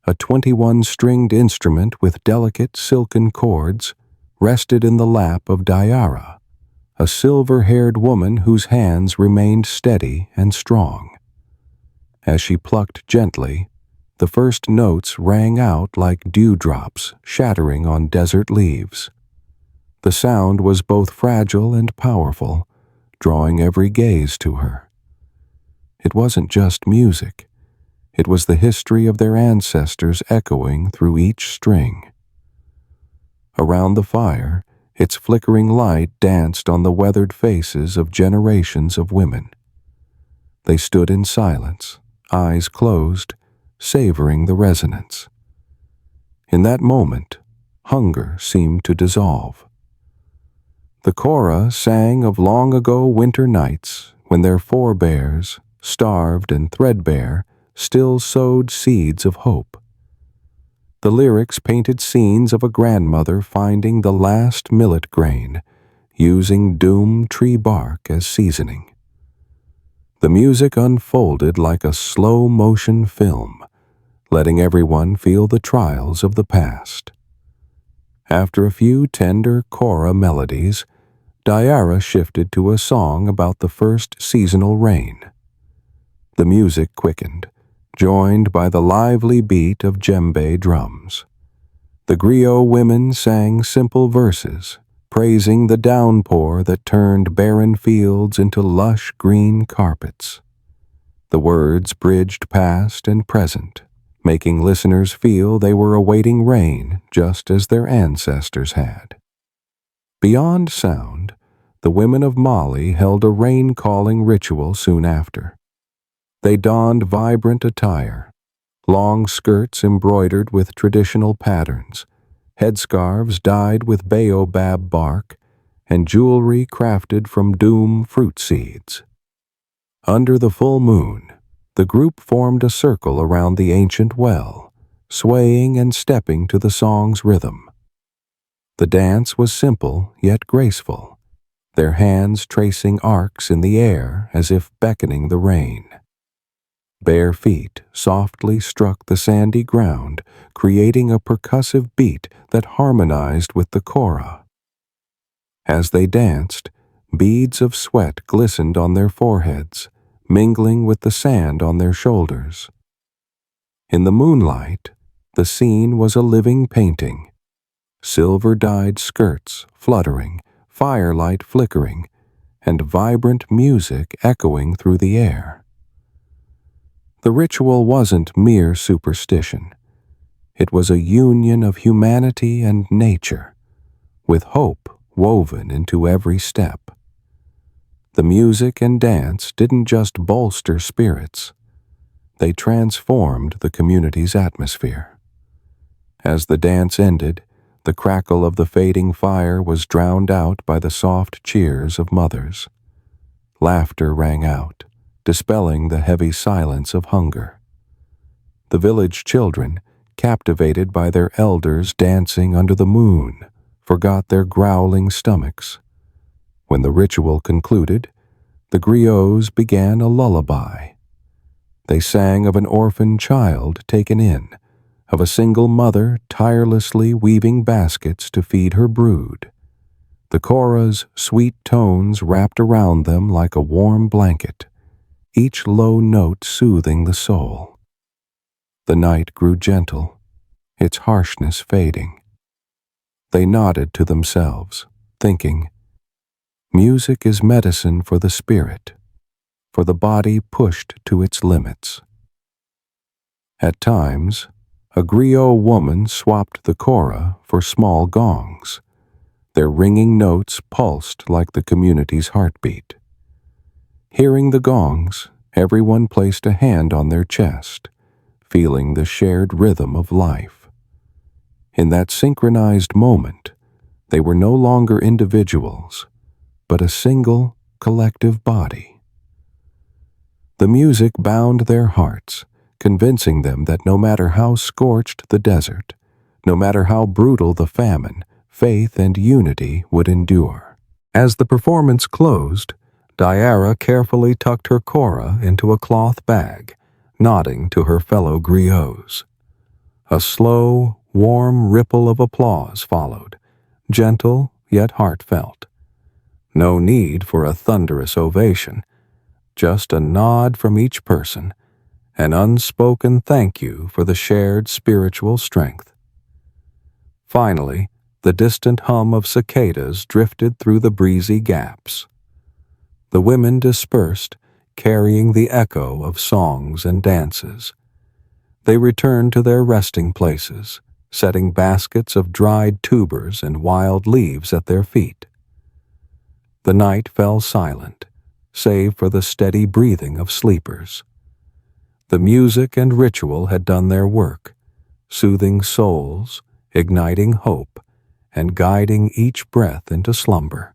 a 21-stringed instrument with delicate silken chords, rested in the lap of Diara, a silver-haired woman whose hands remained steady and strong. As she plucked gently, the first notes rang out like dewdrops shattering on desert leaves. The sound was both fragile and powerful, drawing every gaze to her. It wasn't just music. It was the history of their ancestors echoing through each string. Around the fire, its flickering light danced on the weathered faces of generations of women. They stood in silence, eyes closed, savoring the resonance. In that moment, hunger seemed to dissolve. The kora sang of long-ago winter nights when their forebears, starved and threadbare, still sowed seeds of hope. The lyrics painted scenes of a grandmother finding the last millet grain, using doom tree bark as seasoning. The music unfolded like a slow-motion film, letting everyone feel the trials of the past. After a few tender kora melodies, Diara shifted to a song about the first seasonal rain. The music quickened, joined by the lively beat of djembe drums. The griot women sang simple verses, praising the downpour that turned barren fields into lush green carpets. The words bridged past and present, making listeners feel they were awaiting rain just as their ancestors had. Beyond sound, the women of Mali held a rain-calling ritual soon after. They donned vibrant attire, long skirts embroidered with traditional patterns, headscarves dyed with baobab bark, and jewelry crafted from doom fruit seeds. Under the full moon, the group formed a circle around the ancient well, swaying and stepping to the song's rhythm. The dance was simple yet graceful, their hands tracing arcs in the air as if beckoning the rain. Bare feet softly struck the sandy ground, creating a percussive beat that harmonized with the kora. As they danced, beads of sweat glistened on their foreheads, mingling with the sand on their shoulders. In the moonlight, the scene was a living painting. Silver-dyed skirts fluttering, firelight flickering, and vibrant music echoing through the air. The ritual wasn't mere superstition. It was a union of humanity and nature, with hope woven into every step. The music and dance didn't just bolster spirits. They transformed the community's atmosphere. As the dance ended, the crackle of the fading fire was drowned out by the soft cheers of mothers. Laughter rang out, dispelling the heavy silence of hunger. The village children, captivated by their elders dancing under the moon, forgot their growling stomachs. When the ritual concluded, the griots began a lullaby. They sang of an orphan child taken in, of a single mother tirelessly weaving baskets to feed her brood. The kora's sweet tones wrapped around them like a warm blanket, each low note soothing the soul. The night grew gentle, its harshness fading. They nodded to themselves, thinking, music is medicine for the spirit, for the body pushed to its limits. At times, a griot woman swapped the kora for small gongs. Their ringing notes pulsed like the community's heartbeat. Hearing the gongs, everyone placed a hand on their chest, feeling the shared rhythm of life. In that synchronized moment, they were no longer individuals, but a single, collective body. The music bound their hearts, convincing them that no matter how scorched the desert, no matter how brutal the famine, faith and unity would endure. As the performance closed, Diarra carefully tucked her Cora into a cloth bag, nodding to her fellow griots. A slow, warm ripple of applause followed, gentle yet heartfelt. No need for a thunderous ovation, just a nod from each person, an unspoken thank you for the shared spiritual strength. Finally, the distant hum of cicadas drifted through the breezy gaps. The women dispersed, carrying the echo of songs and dances. They returned to their resting places, setting baskets of dried tubers and wild leaves at their feet. The night fell silent, save for the steady breathing of sleepers. The music and ritual had done their work, soothing souls, igniting hope, and guiding each breath into slumber.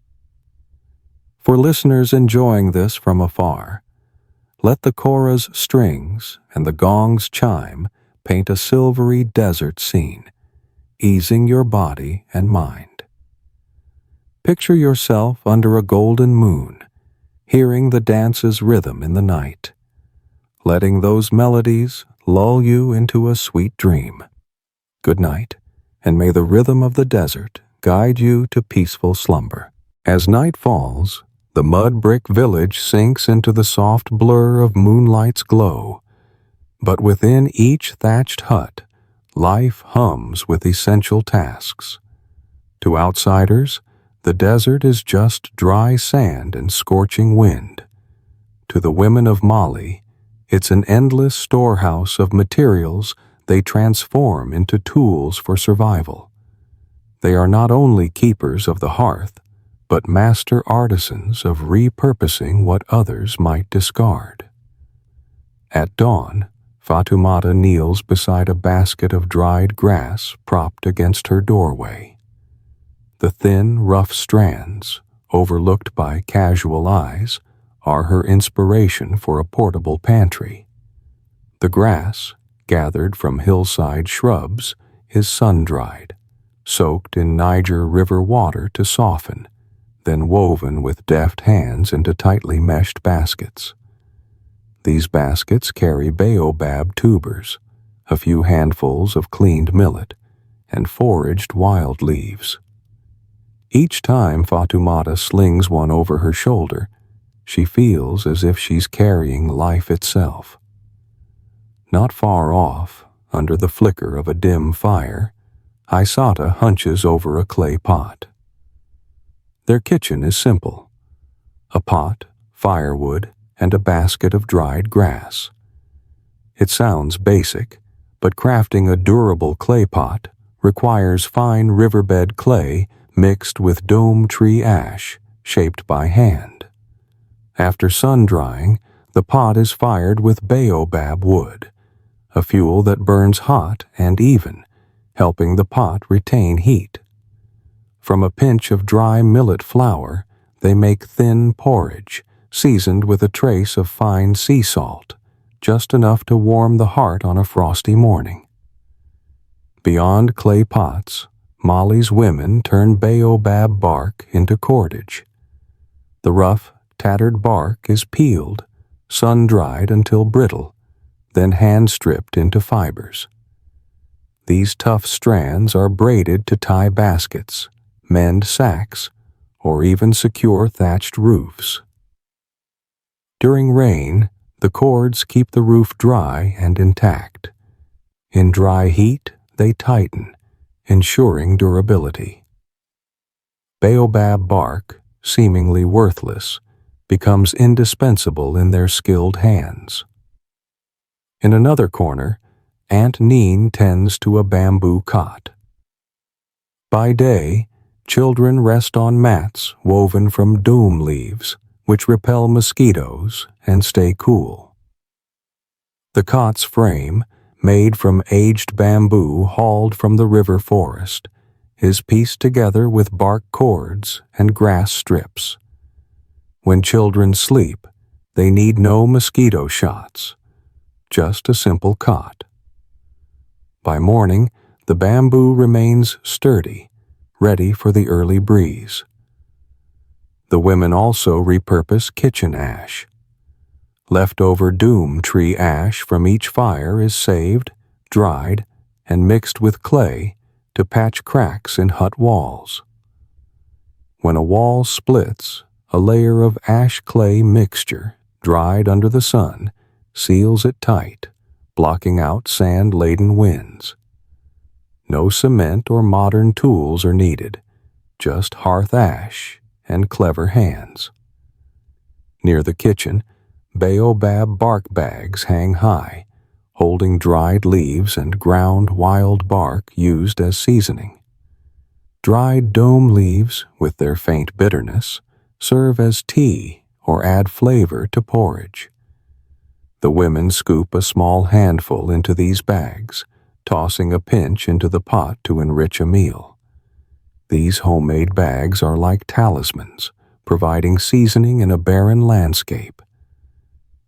For listeners enjoying this from afar, let the Cora's strings and the gong's chime paint a silvery desert scene, easing your body and mind. Picture yourself under a golden moon, hearing the dance's rhythm in the night, letting those melodies lull you into a sweet dream. Good night, and may the rhythm of the desert guide you to peaceful slumber. As night falls, the mud brick village sinks into the soft blur of moonlight's glow, but within each thatched hut, life hums with essential tasks. To outsiders, the desert is just dry sand and scorching wind. To the women of Mali, it's an endless storehouse of materials they transform into tools for survival. They are not only keepers of the hearth, but master artisans of repurposing what others might discard. At dawn, Fatoumata kneels beside a basket of dried grass propped against her doorway. The thin, rough strands, overlooked by casual eyes, are her inspiration for a portable pantry. The grass, gathered from hillside shrubs, is sun-dried, soaked in Niger River water to soften, then woven with deft hands into tightly meshed baskets. These baskets carry baobab tubers, a few handfuls of cleaned millet, and foraged wild leaves. Each time Fatoumata slings one over her shoulder, she feels as if she's carrying life itself. Not far off, under the flicker of a dim fire, Aissata hunches over a clay pot. Their kitchen is simple: a pot, firewood, and a basket of dried grass. It sounds basic, but crafting a durable clay pot requires fine riverbed clay mixed with dome tree ash, shaped by hand. After sun-drying, the pot is fired with baobab wood, a fuel that burns hot and even, helping the pot retain heat. From a pinch of dry millet flour, they make thin porridge, seasoned with a trace of fine sea salt, just enough to warm the heart on a frosty morning. Beyond clay pots, Mali's women turn baobab bark into cordage. The rough, tattered bark is peeled, sun-dried until brittle, then hand-stripped into fibers. These tough strands are braided to tie baskets, mend sacks, or even secure thatched roofs. During rain, the cords keep the roof dry and intact. In dry heat, they tighten, ensuring durability. Baobab bark, seemingly worthless, becomes indispensable in their skilled hands. In another corner, Aunt Neen tends to a bamboo cot. By day, children rest on mats woven from doom leaves, which repel mosquitoes and stay cool. The cot's frame, made from aged bamboo hauled from the river forest, is pieced together with bark cords and grass strips. When children sleep, they need no mosquito shots, just a simple cot. By morning, the bamboo remains sturdy, ready for the early breeze. The women also repurpose kitchen ash. Leftover doom tree ash from each fire is saved, dried, and mixed with clay to patch cracks in hut walls. When a wall splits, a layer of ash-clay mixture, dried under the sun, seals it tight, blocking out sand-laden winds. No cement or modern tools are needed, just hearth ash and clever hands. Near the kitchen, baobab bark bags hang high, holding dried leaves and ground wild bark used as seasoning. Dried dome leaves, with their faint bitterness, serve as tea or add flavor to porridge. The women scoop a small handful into these bags, tossing a pinch into the pot to enrich a meal. These homemade bags are like talismans, providing seasoning in a barren landscape.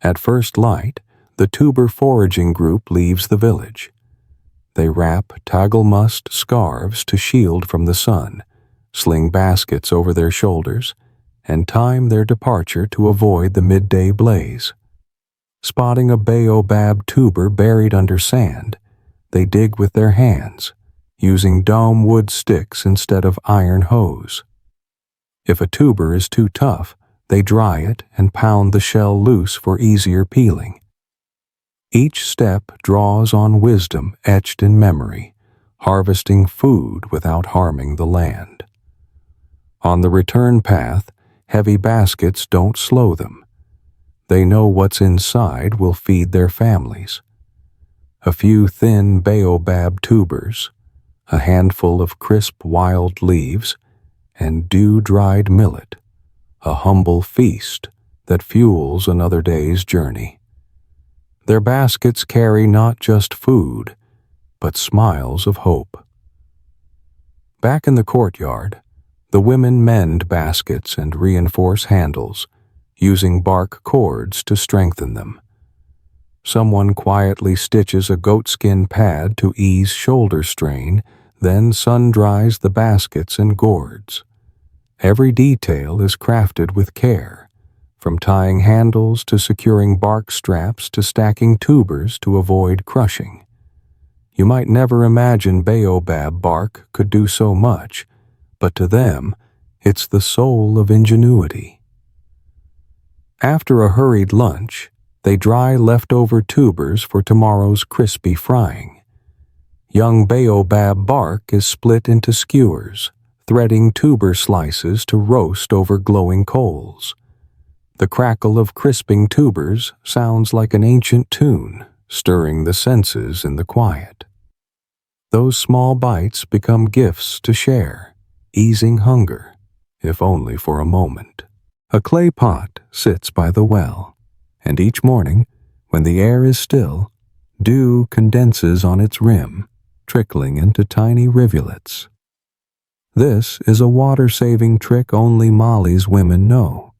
At first light, the tuber foraging group leaves the village. They wrap tagelmust scarves to shield from the sun, sling baskets over their shoulders, and time their departure to avoid the midday blaze. Spotting a baobab tuber buried under sand, they dig with their hands, using dome wood sticks instead of iron hoes. If a tuber is too tough, they dry it and pound the shell loose for easier peeling. Each step draws on wisdom etched in memory, harvesting food without harming the land. On the return path, heavy baskets don't slow them. They know what's inside will feed their families. A few thin baobab tubers, a handful of crisp wild leaves, and dew-dried millet, a humble feast that fuels another day's journey. Their baskets carry not just food, but smiles of hope. Back in the courtyard, the women mend baskets and reinforce handles, using bark cords to strengthen them. Someone quietly stitches a goatskin pad to ease shoulder strain, then sun-dries the baskets and gourds. Every detail is crafted with care, from tying handles to securing bark straps to stacking tubers to avoid crushing. You might never imagine baobab bark could do so much, but to them, it's the soul of ingenuity. After a hurried lunch, they dry leftover tubers for tomorrow's crispy frying. Young baobab bark is split into skewers, threading tuber slices to roast over glowing coals. The crackle of crisping tubers sounds like an ancient tune, stirring the senses in the quiet. Those small bites become gifts to share, easing hunger, if only for a moment. A clay pot sits by the well, and each morning, when the air is still, dew condenses on its rim, trickling into tiny rivulets. This is a water-saving trick only Mali's women know.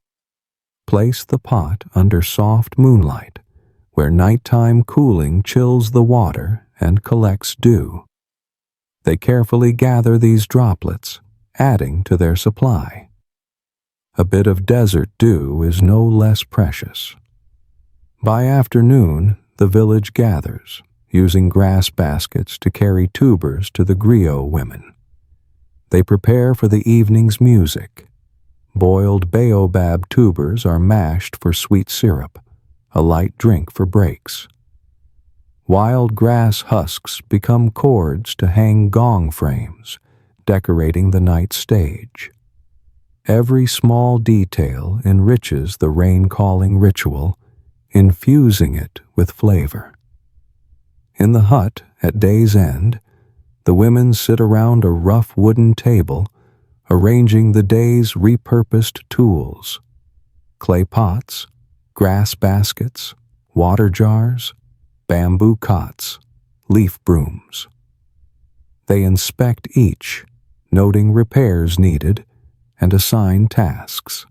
Place the pot under soft moonlight, where nighttime cooling chills the water and collects dew. They carefully gather these droplets, adding to their supply. A bit of desert dew is no less precious. By afternoon, the village gathers, using grass baskets to carry tubers to the griot women. They prepare for the evening's music. Boiled baobab tubers are mashed for sweet syrup, a light drink for breaks. Wild grass husks become cords to hang gong frames, decorating the night stage. Every small detail enriches the rain-calling ritual, infusing it with flavor. In the hut at day's end, the women sit around a rough wooden table, arranging the day's repurposed tools: clay pots, grass baskets, water jars, bamboo cots, leaf brooms. They inspect each, noting repairs needed, and assign tasks.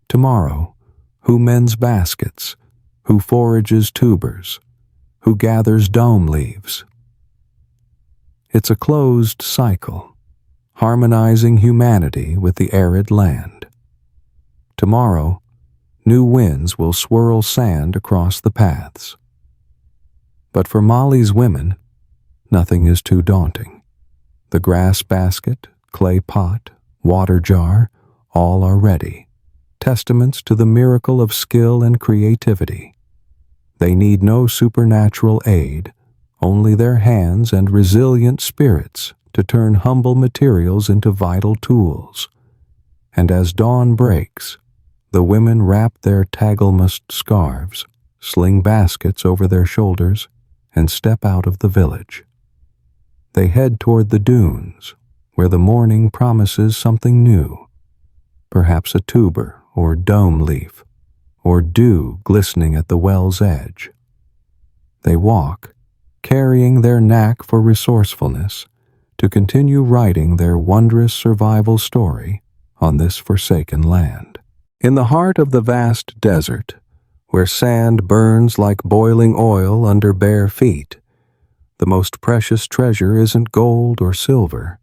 Tomorrow, who mends baskets, who forages tubers, who gathers dome leaves. It's a closed cycle, harmonizing humanity with the arid land. Tomorrow, new winds will swirl sand across the paths. But for Mali's women, nothing is too daunting. The grass basket, clay pot, water jar, all are ready, testaments to the miracle of skill and creativity. They need no supernatural aid, only their hands and resilient spirits to turn humble materials into vital tools. And as dawn breaks, the women wrap their tagelmust scarves, sling baskets over their shoulders, and step out of the village. They head toward the dunes, where the morning promises something new, perhaps a tuber or dome leaf, or dew glistening at the well's edge. They walk, carrying their knack for resourcefulness, to continue writing their wondrous survival story on this forsaken land. In the heart of the vast desert, where sand burns like boiling oil under bare feet, the most precious treasure isn't gold or silver,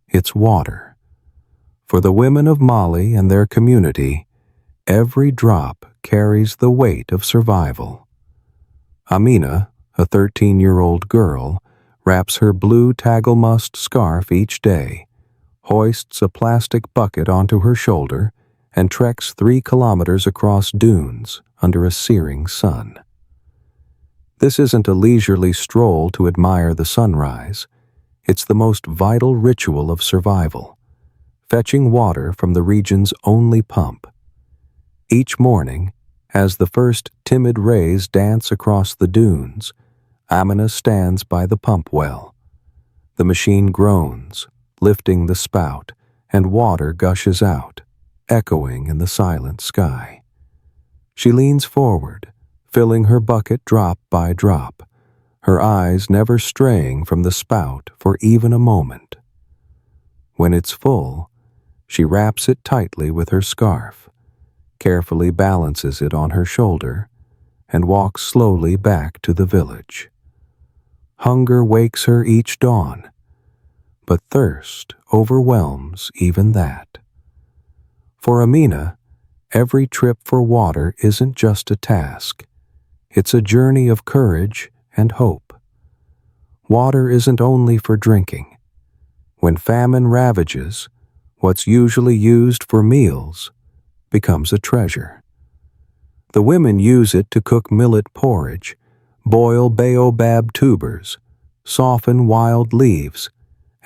it's water. For the women of Mali and their community, every drop carries the weight of survival. Amina, a 13-year-old girl, wraps her blue tagelmust scarf each day, hoists a plastic bucket onto her shoulder, and treks 3 kilometers across dunes under a searing sun. This isn't a leisurely stroll to admire the sunrise. It's the most vital ritual of survival, fetching water from the region's only pump. Each morning, as the first timid rays dance across the dunes, Amina stands by the pump well. The machine groans, lifting the spout, and water gushes out, echoing in the silent sky. She leans forward, filling her bucket drop by drop, her eyes never straying from the spout for even a moment. When it's full, she wraps it tightly with her scarf, carefully balances it on her shoulder, and walks slowly back to the village. Hunger wakes her each dawn, but thirst overwhelms even that. For Amina, every trip for water isn't just a task. It's a journey of courage and hope. Water isn't only for drinking. When famine ravages, what's usually used for meals becomes a treasure. The women use it to cook millet porridge, boil baobab tubers, soften wild leaves,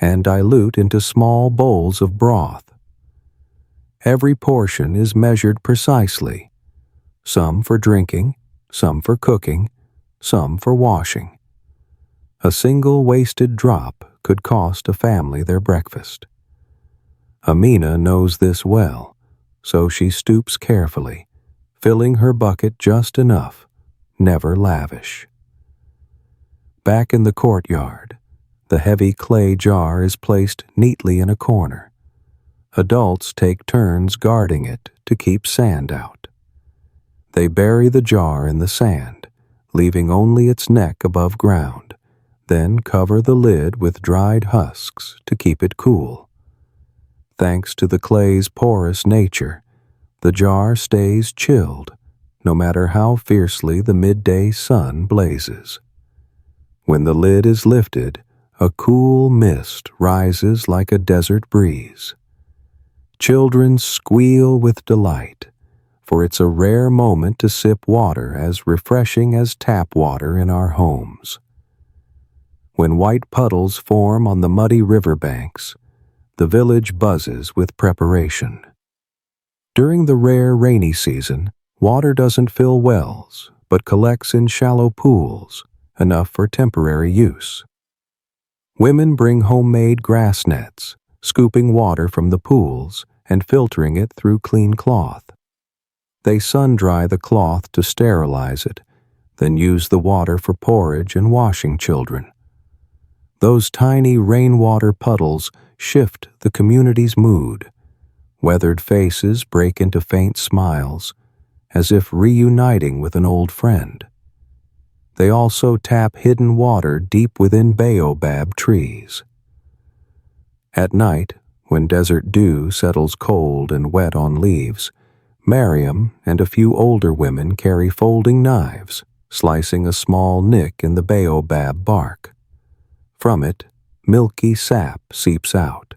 and dilute into small bowls of broth. Every portion is measured precisely, some for drinking, some for cooking, some for washing. A single wasted drop could cost a family their breakfast. Amina knows this well, so she stoops carefully, filling her bucket just enough, never lavish. Back in the courtyard, the heavy clay jar is placed neatly in a corner. Adults take turns guarding it to keep sand out. They bury the jar in the sand, leaving only its neck above ground, then cover the lid with dried husks to keep it cool. Thanks to the clay's porous nature, the jar stays chilled, no matter how fiercely the midday sun blazes. When the lid is lifted, a cool mist rises like a desert breeze. Children squeal with delight, for it's a rare moment to sip water as refreshing as tap water in our homes. When white puddles form on the muddy riverbanks, the village buzzes with preparation. During the rare rainy season, water doesn't fill wells, but collects in shallow pools, enough for temporary use. Women bring homemade grass nets, scooping water from the pools and filtering it through clean cloth. They sun-dry the cloth to sterilize it, then use the water for porridge and washing children. Those tiny rainwater puddles shift the community's mood. Weathered faces break into faint smiles, as if reuniting with an old friend. They also tap hidden water deep within baobab trees. At night, when desert dew settles cold and wet on leaves, Miriam and a few older women carry folding knives, slicing a small nick in the baobab bark. From it, milky sap seeps out.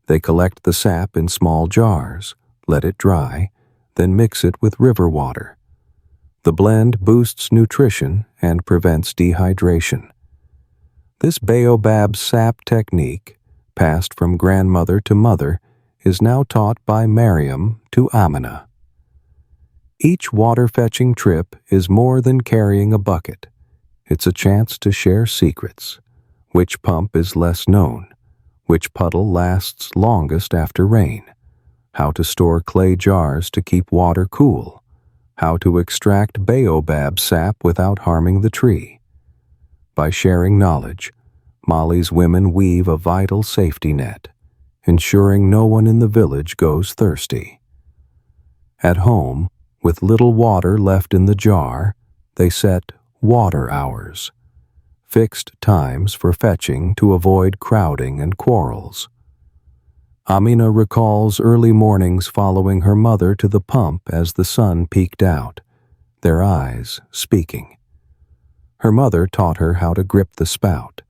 They collect the sap in small jars, let it dry, then mix it with river water. The blend boosts nutrition and prevents dehydration. This baobab sap technique, passed from grandmother to mother, is now taught by Miriam to Amina. Each water-fetching trip is more than carrying a bucket. It's a chance to share secrets. Which pump is less known? Which puddle lasts longest after rain? How to store clay jars to keep water cool? How to extract baobab sap without harming the tree? By sharing knowledge, Mali's women weave a vital safety net, ensuring no one in the village goes thirsty. At home, with little water left in the jar, they set water hours, fixed times for fetching to avoid crowding and quarrels. Amina recalls early mornings following her mother to the pump as the sun peeked out, their eyes speaking. Her mother taught her how to grip the spout,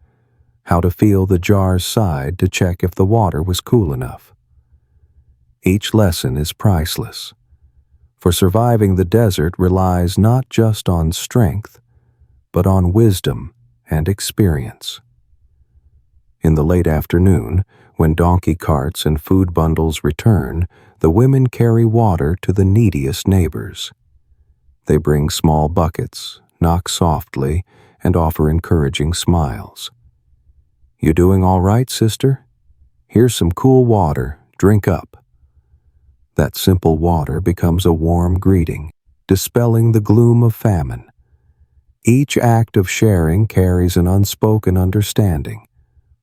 how to feel the jar's side to check if the water was cool enough. Each lesson is priceless, for surviving the desert relies not just on strength, but on wisdom and experience. In the late afternoon, when donkey carts and food bundles return, the women carry water to the neediest neighbors. They bring small buckets, knock softly, and offer encouraging smiles. "You doing all right, sister? Here's some cool water, drink up." That simple water becomes a warm greeting, dispelling the gloom of famine. Each act of sharing carries an unspoken understanding.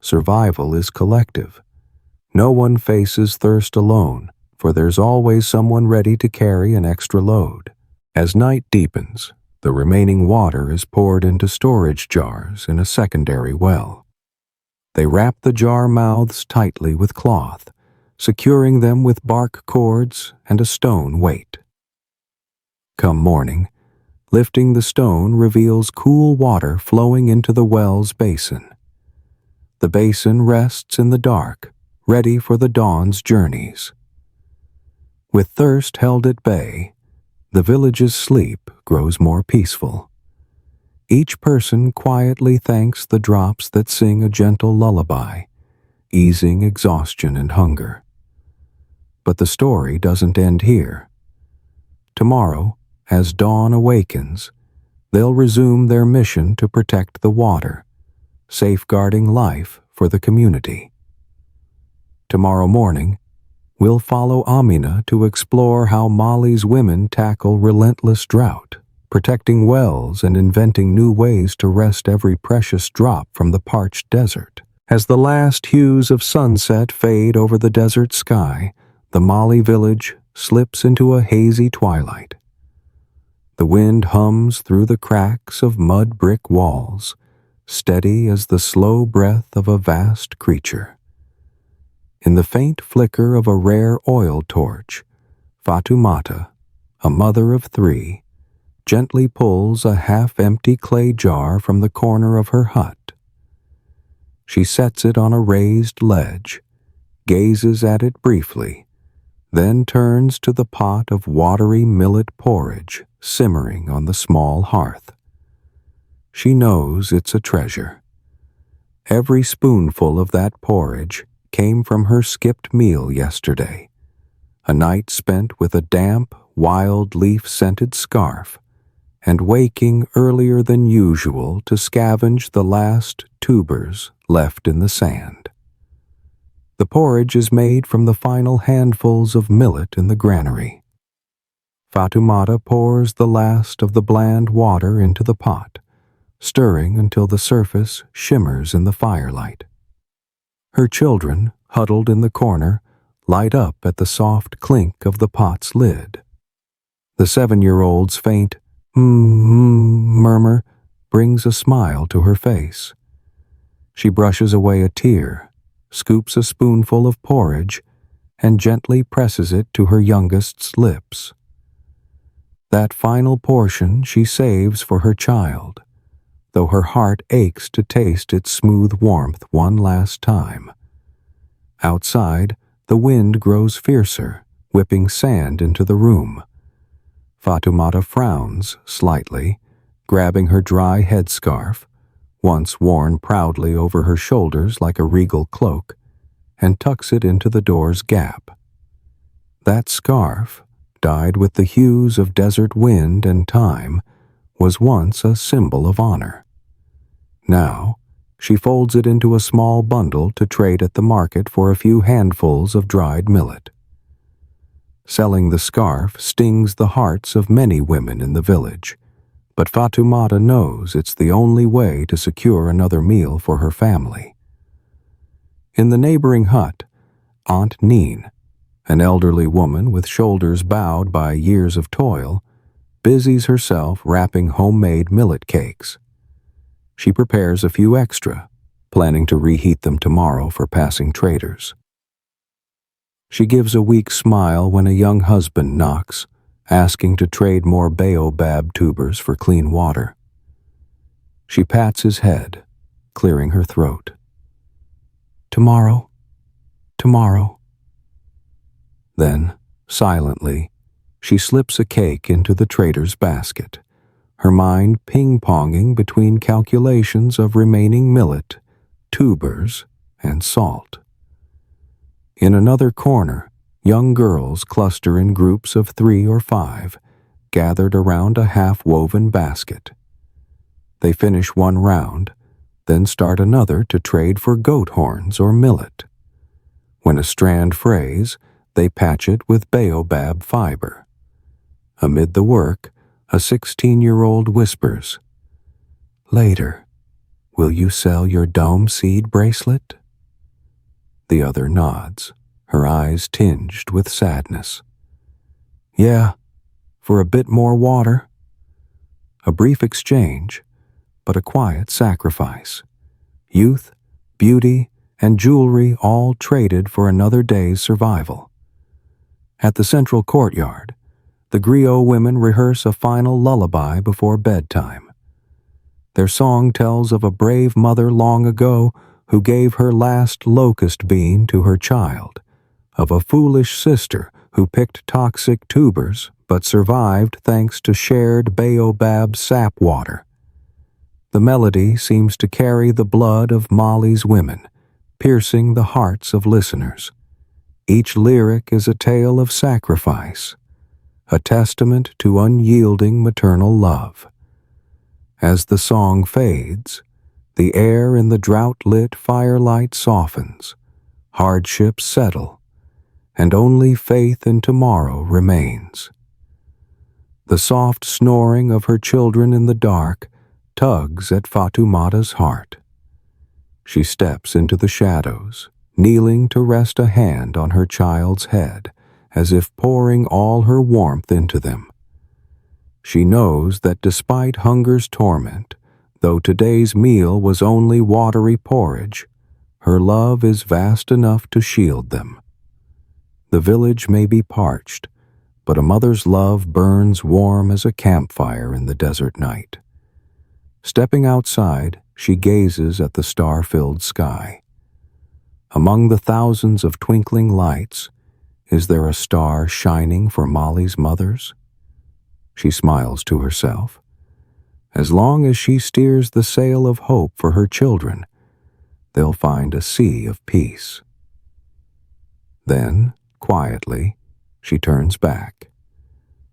Survival is collective. No one faces thirst alone, for there's always someone ready to carry an extra load. As night deepens, the remaining water is poured into storage jars in a secondary well. They wrap the jar mouths tightly with cloth, securing them with bark cords and a stone weight. Come morning, lifting the stone reveals cool water flowing into the well's basin. The basin rests in the dark, ready for the dawn's journeys. With thirst held at bay, the village's sleep grows more peaceful. Each person quietly thanks the drops that sing a gentle lullaby, easing exhaustion and hunger. But the story doesn't end here. Tomorrow, as dawn awakens, they'll resume their mission to protect the water, safeguarding life for the community. Tomorrow morning, we'll follow Amina to explore how Mali's women tackle relentless drought, protecting wells and inventing new ways to wrest every precious drop from the parched desert. As the last hues of sunset fade over the desert sky, the Mali village slips into a hazy twilight. The wind hums through the cracks of mud brick walls, steady as the slow breath of a vast creature. In the faint flicker of a rare oil torch, Fatumata, a mother of 3, gently pulls a half-empty clay jar from the corner of her hut. She sets it on a raised ledge, gazes at it briefly, then turns to the pot of watery millet porridge simmering on the small hearth. She knows it's a treasure. Every spoonful of that porridge came from her skipped meal yesterday, a night spent with a damp, wild leaf-scented scarf, and waking earlier than usual to scavenge the last tubers left in the sand. The porridge is made from the final handfuls of millet in the granary. Fatoumata pours the last of the bland water into the pot, stirring until the surface shimmers in the firelight. Her children, huddled in the corner, light up at the soft clink of the pot's lid. The 7-year-old's faint murmur brings a smile to her face. She brushes away a tear, scoops a spoonful of porridge, and gently presses it to her youngest's lips. That final portion she saves for her child, though her heart aches to taste its smooth warmth one last time. Outside, the wind grows fiercer, whipping sand into the room. Fatoumata frowns slightly, grabbing her dry headscarf, once worn proudly over her shoulders like a regal cloak, and tucks it into the door's gap. That scarf, dyed with the hues of desert wind and time, was once a symbol of honor. Now, she folds it into a small bundle to trade at the market for a few handfuls of dried millet. Selling the scarf stings the hearts of many women in the village, but Fatoumata knows it's the only way to secure another meal for her family. In the neighboring hut, Aunt Neen, an elderly woman with shoulders bowed by years of toil, busies herself wrapping homemade millet cakes. She prepares a few extra, planning to reheat them tomorrow for passing traders. She gives a weak smile when a young husband knocks, asking to trade more baobab tubers for clean water. She pats his head, clearing her throat. Tomorrow, tomorrow. Then, silently, she slips a cake into the trader's basket, her mind ping-ponging between calculations of remaining millet, tubers, and salt. In another corner, young girls cluster in groups of 3 or 5, gathered around a half-woven basket. They finish one round, then start another to trade for goat horns or millet. When a strand frays, they patch it with baobab fiber. Amid the work, a 16-year-old whispers, "Later, will you sell your dome seed bracelet?" The other nods, her eyes tinged with sadness. "Yeah, for a bit more water." A brief exchange, but a quiet sacrifice. Youth, beauty, and jewelry all traded for another day's survival. At the central courtyard, the griot women rehearse a final lullaby before bedtime. Their song tells of a brave mother long ago who gave her last locust bean to her child, of a foolish sister who picked toxic tubers but survived thanks to shared baobab sap water. The melody seems to carry the blood of Mali's women, piercing the hearts of listeners. Each lyric is a tale of sacrifice, a testament to unyielding maternal love. As the song fades, the air in the drought-lit firelight softens, hardships settle, and only faith in tomorrow remains. The soft snoring of her children in the dark tugs at Fatoumata's heart. She steps into the shadows, kneeling to rest a hand on her child's head, as if pouring all her warmth into them. She knows that despite hunger's torment, though today's meal was only watery porridge, her love is vast enough to shield them. The village may be parched, but a mother's love burns warm as a campfire in the desert night. Stepping outside, she gazes at the star-filled sky. Among the thousands of twinkling lights, is there a star shining for Mali's mothers? She smiles to herself. As long as she steers the sail of hope for her children, they'll find a sea of peace. Then, quietly, she turns back,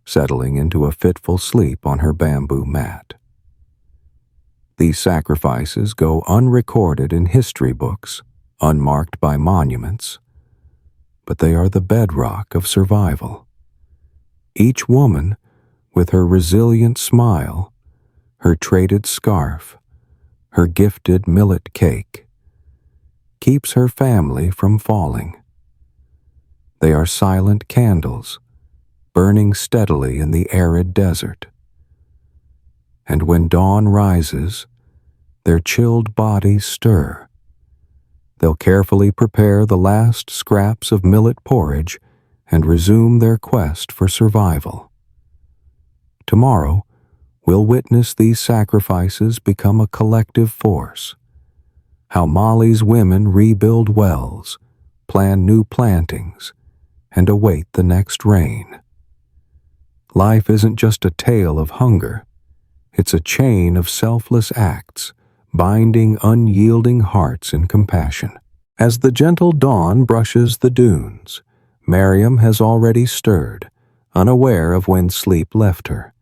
settling into a fitful sleep on her bamboo mat. These sacrifices go unrecorded in history books, unmarked by monuments, but they are the bedrock of survival. Each woman, with her resilient smile, her traded scarf, her gifted millet cake, keeps her family from falling. They are silent candles, burning steadily in the arid desert. And when dawn rises, their chilled bodies stir. They'll carefully prepare the last scraps of millet porridge and resume their quest for survival. Tomorrow, we'll witness these sacrifices become a collective force. How Mali's women rebuild wells, plan new plantings, and await the next rain. Life isn't just a tale of hunger. It's a chain of selfless acts, binding unyielding hearts in compassion. As the gentle dawn brushes the dunes, Miriam has already stirred, unaware of when sleep left her.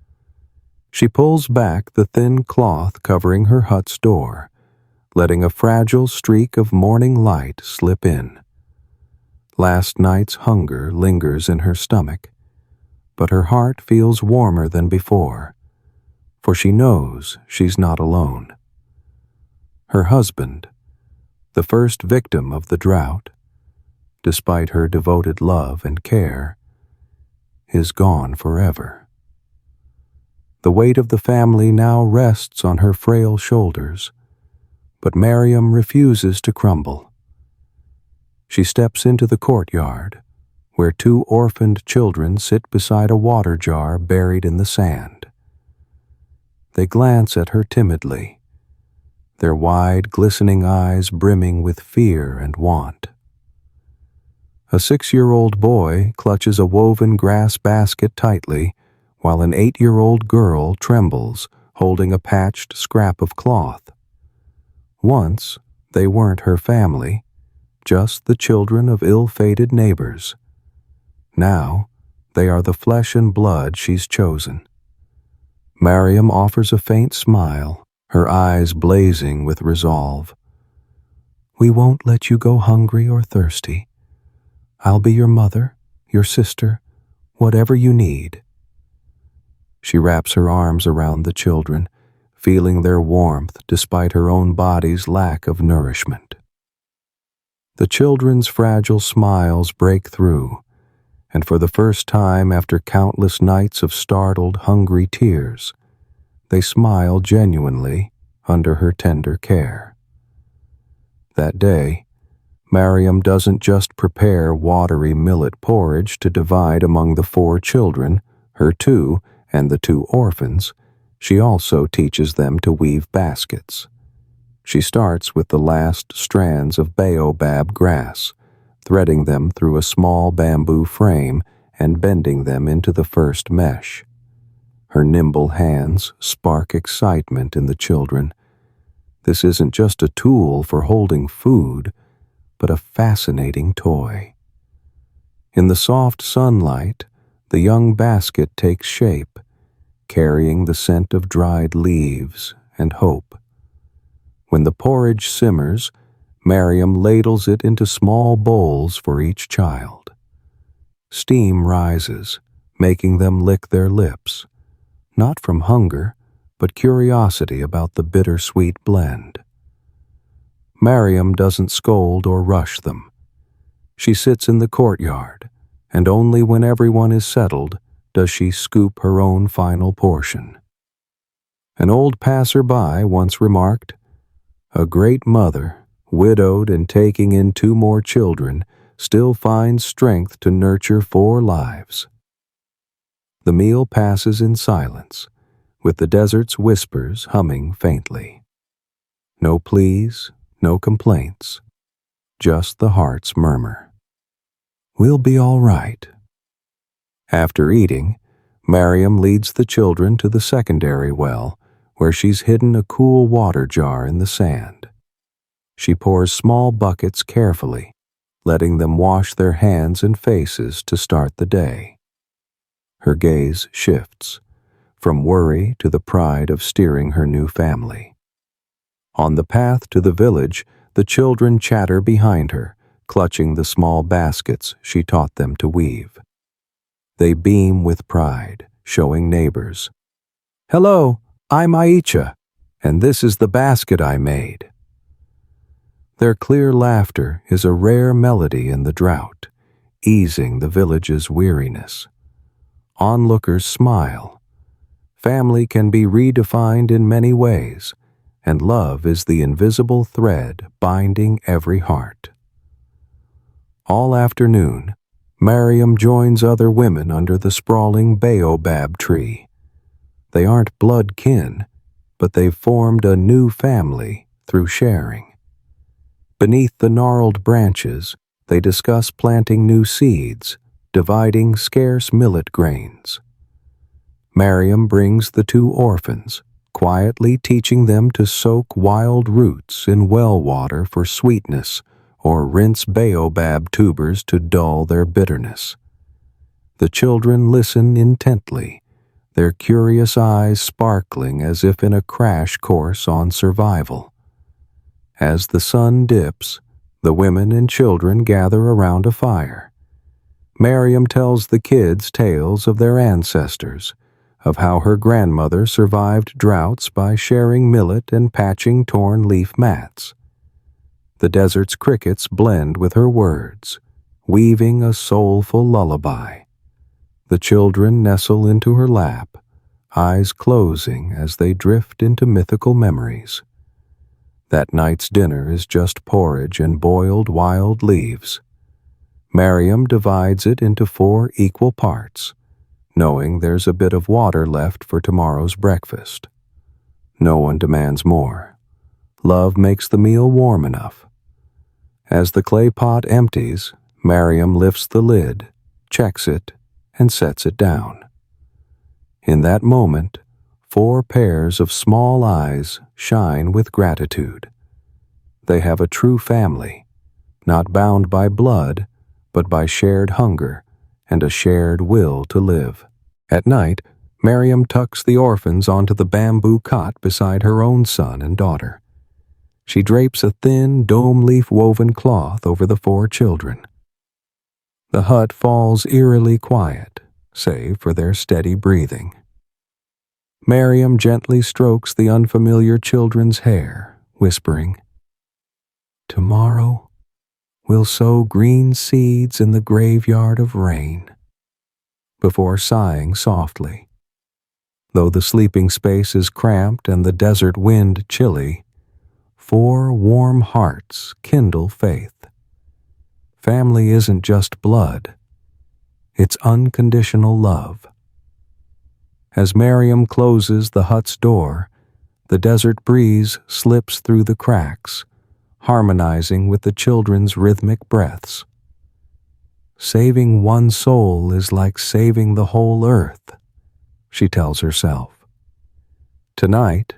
She pulls back the thin cloth covering her hut's door, letting a fragile streak of morning light slip in. Last night's hunger lingers in her stomach, but her heart feels warmer than before, for she knows she's not alone. Her husband, the first victim of the drought, despite her devoted love and care, is gone forever. The weight of the family now rests on her frail shoulders, but Miriam refuses to crumble. She steps into the courtyard, where two orphaned children sit beside a water jar buried in the sand. They glance at her timidly, their wide, glistening eyes brimming with fear and want. A 6-year-old boy clutches a woven grass basket tightly, while an 8-year-old girl trembles, holding a patched scrap of cloth. Once, they weren't her family, just the children of ill-fated neighbors. Now, they are the flesh and blood she's chosen. Miriam offers a faint smile, her eyes blazing with resolve. "We won't let you go hungry or thirsty. I'll be your mother, your sister, whatever you need." She wraps her arms around the children, feeling their warmth despite her own body's lack of nourishment. The children's fragile smiles break through, and for the first time after countless nights of startled, hungry tears, they smile genuinely under her tender care. That day, Miriam doesn't just prepare watery millet porridge to divide among the 4 children, her 2, and the 2 orphans. She also teaches them to weave baskets. She starts with the last strands of baobab grass, threading them through a small bamboo frame and bending them into the first mesh. Her nimble hands spark excitement in the children. This isn't just a tool for holding food, but a fascinating toy. In the soft sunlight, the young basket takes shape, carrying the scent of dried leaves and hope. When the porridge simmers, Miriam ladles it into small bowls for each child. Steam rises, making them lick their lips, not from hunger, but curiosity about the bittersweet blend. Miriam doesn't scold or rush them. She sits in the courtyard, and only when everyone is settled does she scoop her own final portion. An old passer-by once remarked, "A great mother, widowed and taking in 2 more children, still finds strength to nurture 4 lives." The meal passes in silence, with the desert's whispers humming faintly. No pleas, no complaints, just the heart's murmur. "We'll be all right." After eating, Miriam leads the children to the secondary well, where she's hidden a cool water jar in the sand. She pours small buckets carefully, letting them wash their hands and faces to start the day. Her gaze shifts, from worry to the pride of steering her new family. On the path to the village, The children chatter behind her, clutching the small baskets she taught them to weave. They beam with pride, showing neighbors. "Hello, I'm Aicha, and this is the basket I made." Their clear laughter is a rare melody in the drought, easing the village's weariness. Onlookers smile. Family can be redefined in many ways, and love is the invisible thread binding every heart. All afternoon, Mariam joins other women under the sprawling baobab tree. They aren't blood kin, but they've formed a new family through sharing. Beneath the gnarled branches, they discuss planting new seeds, dividing scarce millet grains. Mariam brings the two orphans, quietly teaching them to soak wild roots in well water for sweetness or rinse baobab tubers to dull their bitterness. The children listen intently, their curious eyes sparkling as if in a crash course on survival. As the sun dips, the women and children gather around a fire. Mariam tells the kids tales of their ancestors, of how her grandmother survived droughts by sharing millet and patching torn leaf mats. The desert's crickets blend with her words, weaving a soulful lullaby. The children nestle into her lap, eyes closing as they drift into mythical memories. That night's dinner is just porridge and boiled wild leaves. Mariam divides it into 4 equal parts, knowing there's a bit of water left for tomorrow's breakfast. No one demands more. Love makes the meal warm enough. As the clay pot empties, Mariam lifts the lid, checks it, and sets it down. In that moment, 4 pairs of small eyes shine with gratitude. They have a true family, not bound by blood, but by shared hunger and a shared will to live. At night, Mariam tucks the orphans onto the bamboo cot beside her own son and daughter. She drapes a thin, dome-leaf woven cloth over the 4 children. The hut falls eerily quiet, save for their steady breathing. Mariam gently strokes the unfamiliar children's hair, whispering, "Tomorrow we'll sow green seeds in the graveyard of rain," before sighing softly. Though the sleeping space is cramped and the desert wind chilly, 4 warm hearts kindle faith. Family isn't just blood, it's unconditional love. As Mariam closes the hut's door, the desert breeze slips through the cracks, harmonizing with the children's rhythmic breaths. Saving one soul is like saving the whole earth, she tells herself. Tonight,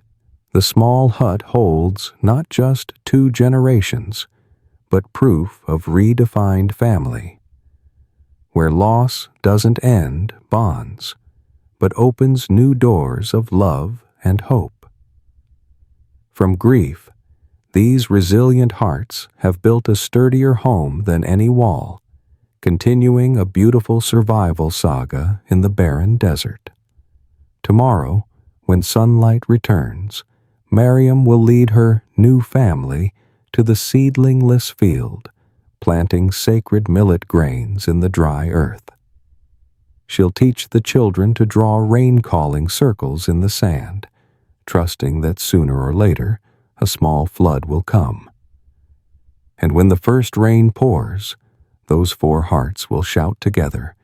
the small hut holds not just 2 generations, but proof of redefined family. Where loss doesn't end bonds, but opens new doors of love and hope. From grief, these resilient hearts have built a sturdier home than any wall, continuing a beautiful survival saga in the barren desert. Tomorrow, when sunlight returns, Mariam will lead her new family to the seedlingless field, planting sacred millet grains in the dry earth. She'll teach the children to draw rain-calling circles in the sand, trusting that sooner or later a small flood will come. And when the first rain pours, those 4 hearts will shout together,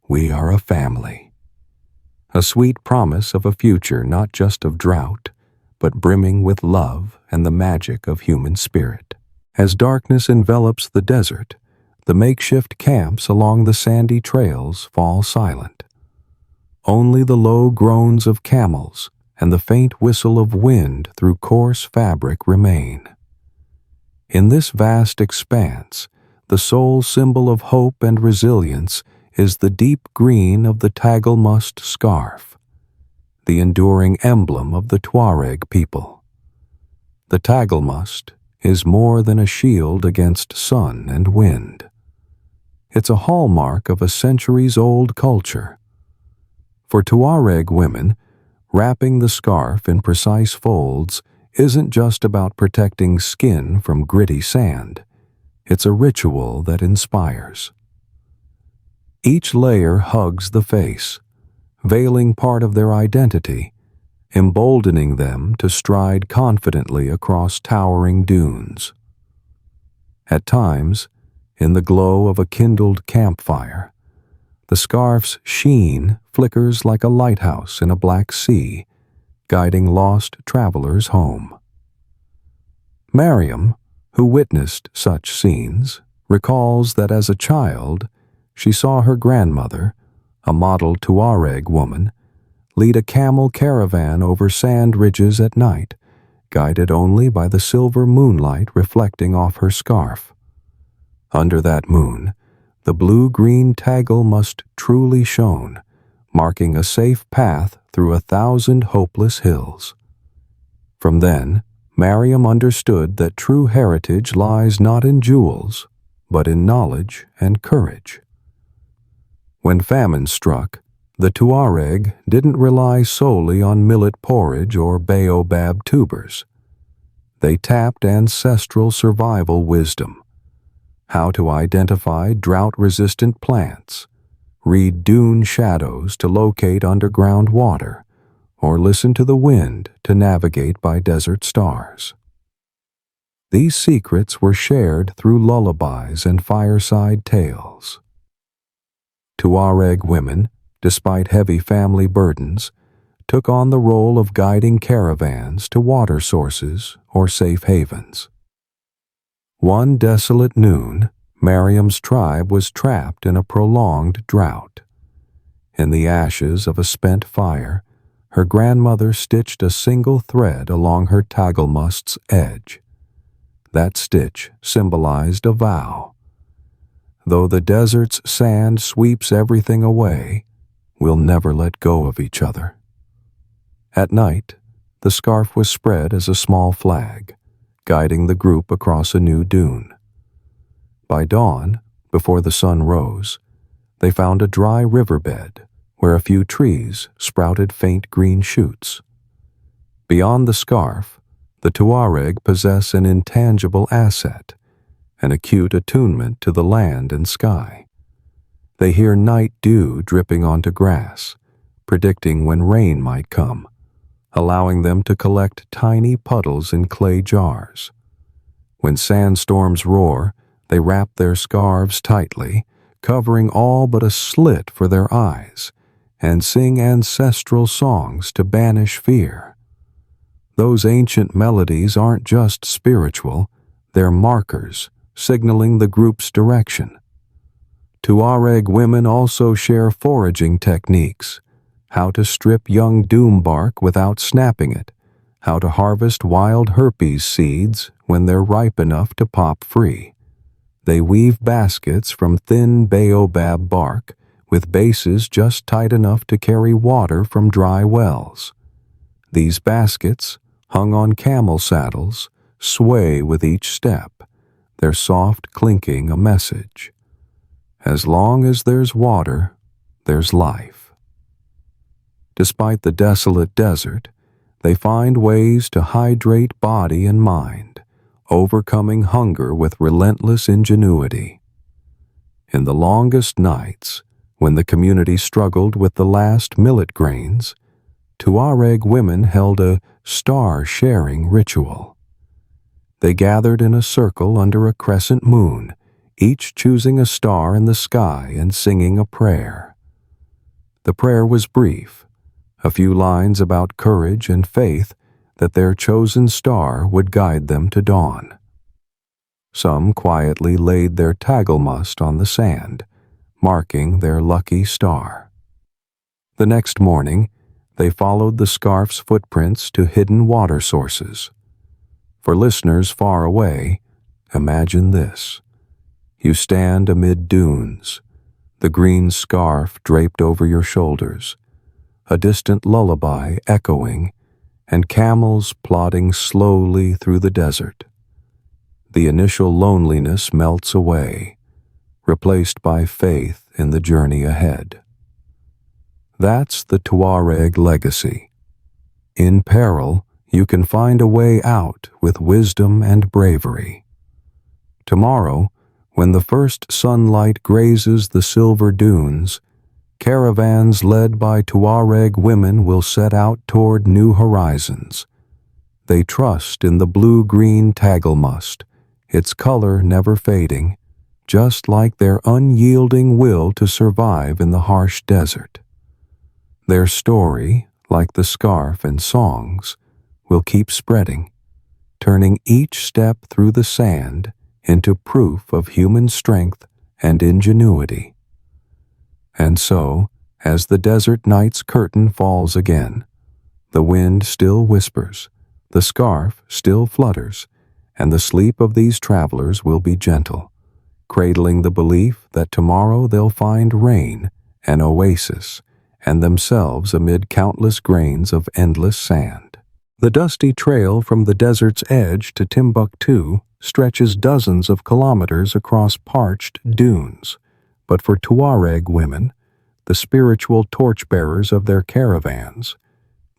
"We are a family." A sweet promise of a future not just of drought, but brimming with love and the magic of human spirit. As darkness envelops the desert, the makeshift camps along the sandy trails fall silent. Only the low groans of camels and the faint whistle of wind through coarse fabric remain. In this vast expanse, the sole symbol of hope and resilience is the deep green of the tagelmust scarf, the enduring emblem of the Tuareg people. The tagelmust, is more than a shield against sun and wind. It's a hallmark of a centuries-old culture. For Tuareg women, wrapping the scarf in precise folds isn't just about protecting skin from gritty sand. It's a ritual that inspires. Each layer hugs the face, veiling part of their identity, emboldening them to stride confidently across towering dunes. At times, in the glow of a kindled campfire, the scarf's sheen flickers like a lighthouse in a black sea, guiding lost travelers home. Mariam, who witnessed such scenes, recalls that as a child, she saw her grandmother, a model Tuareg woman, lead a camel caravan over sand ridges at night, guided only by the silver moonlight reflecting off her scarf. Under that moon, the blue-green taggle must truly shone, marking a safe path through 1,000 hopeless hills. From then, Mariam understood that true heritage lies not in jewels, but in knowledge and courage. When famine struck, the Tuareg didn't rely solely on millet porridge or baobab tubers. They tapped ancestral survival wisdom: how to identify drought-resistant plants, read dune shadows to locate underground water, or listen to the wind to navigate by desert stars. These secrets were shared through lullabies and fireside tales. Tuareg women, despite heavy family burdens, took on the role of guiding caravans to water sources or safe havens. One desolate noon, Mariam's tribe was trapped in a prolonged drought. In the ashes of a spent fire, her grandmother stitched a single thread along her tagelmust's edge. That stitch symbolized a vow. Though the desert's sand sweeps everything away, we'll never let go of each other. At night, the scarf was spread as a small flag, guiding the group across a new dune. By dawn, before the sun rose, they found a dry riverbed where a few trees sprouted faint green shoots. Beyond the scarf, the Tuareg possess an intangible asset, an acute attunement to the land and sky. They hear night dew dripping onto grass, predicting when rain might come, allowing them to collect tiny puddles in clay jars. When sandstorms roar, they wrap their scarves tightly, covering all but a slit for their eyes, and sing ancestral songs to banish fear. Those ancient melodies aren't just spiritual, they're markers, signaling the group's direction. Tuareg women also share foraging techniques: how to strip young doom bark without snapping it, how to harvest wild herpes seeds when they're ripe enough to pop free. They weave baskets from thin baobab bark, with bases just tight enough to carry water from dry wells. These baskets, hung on camel saddles, sway with each step, their soft clinking a message. As long as there's water, there's life. Despite the desolate desert, they find ways to hydrate body and mind, overcoming hunger with relentless ingenuity. In the longest nights, when the community struggled with the last millet grains, Tuareg women held a star-sharing ritual. They gathered in a circle under a crescent moon, each choosing a star in the sky and singing a prayer. The prayer was brief, a few lines about courage and faith that their chosen star would guide them to dawn. Some quietly laid their tagelmust on the sand, marking their lucky star. The next morning, they followed the scarf's footprints to hidden water sources. For listeners far away, imagine this. You stand amid dunes, the green scarf draped over your shoulders, a distant lullaby echoing, and camels plodding slowly through the desert. The initial loneliness melts away, replaced by faith in the journey ahead. That's the Tuareg legacy. In peril, you can find a way out with wisdom and bravery. Tomorrow, when the first sunlight grazes the silver dunes, caravans led by Tuareg women will set out toward new horizons. They trust in the blue-green tagelmust, its color never fading, just like their unyielding will to survive in the harsh desert. Their story, like the scarf and songs, will keep spreading, turning each step through the sand into proof of human strength and ingenuity. And so, as the desert night's curtain falls again, the wind still whispers, the scarf still flutters, and the sleep of these travelers will be gentle, cradling the belief that tomorrow they'll find rain, an oasis, and themselves amid countless grains of endless sand. The dusty trail from the desert's edge to Timbuktu stretches dozens of kilometers across parched dunes, but for Tuareg women, the spiritual torchbearers of their caravans,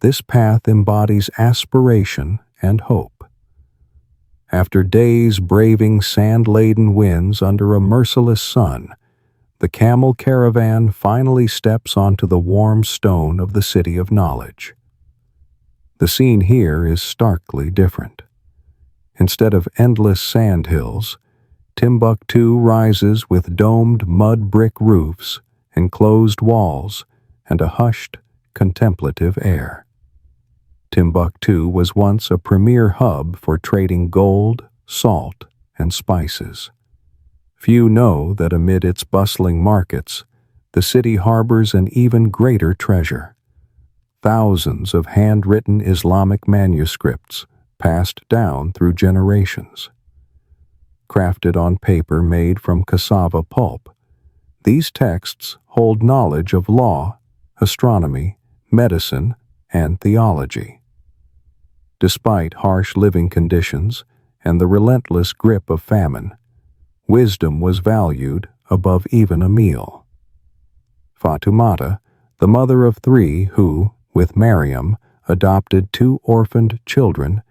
this path embodies aspiration and hope. After days braving sand-laden winds under a merciless sun, the camel caravan finally steps onto the warm stone of the city of knowledge. The scene here is starkly different. Instead of endless sand hills, Timbuktu rises with domed mud brick roofs, enclosed walls, and a hushed, contemplative air. Timbuktu was once a premier hub for trading gold, salt, and spices. Few know that amid its bustling markets, the city harbors an even greater treasure. Thousands of handwritten Islamic manuscripts passed down through generations. Crafted on paper made from cassava pulp, these texts hold knowledge of law, astronomy, medicine, and theology. Despite harsh living conditions and the relentless grip of famine, wisdom was valued above even a meal. Fatumata, the mother of three who, with Mariam, adopted two orphaned children,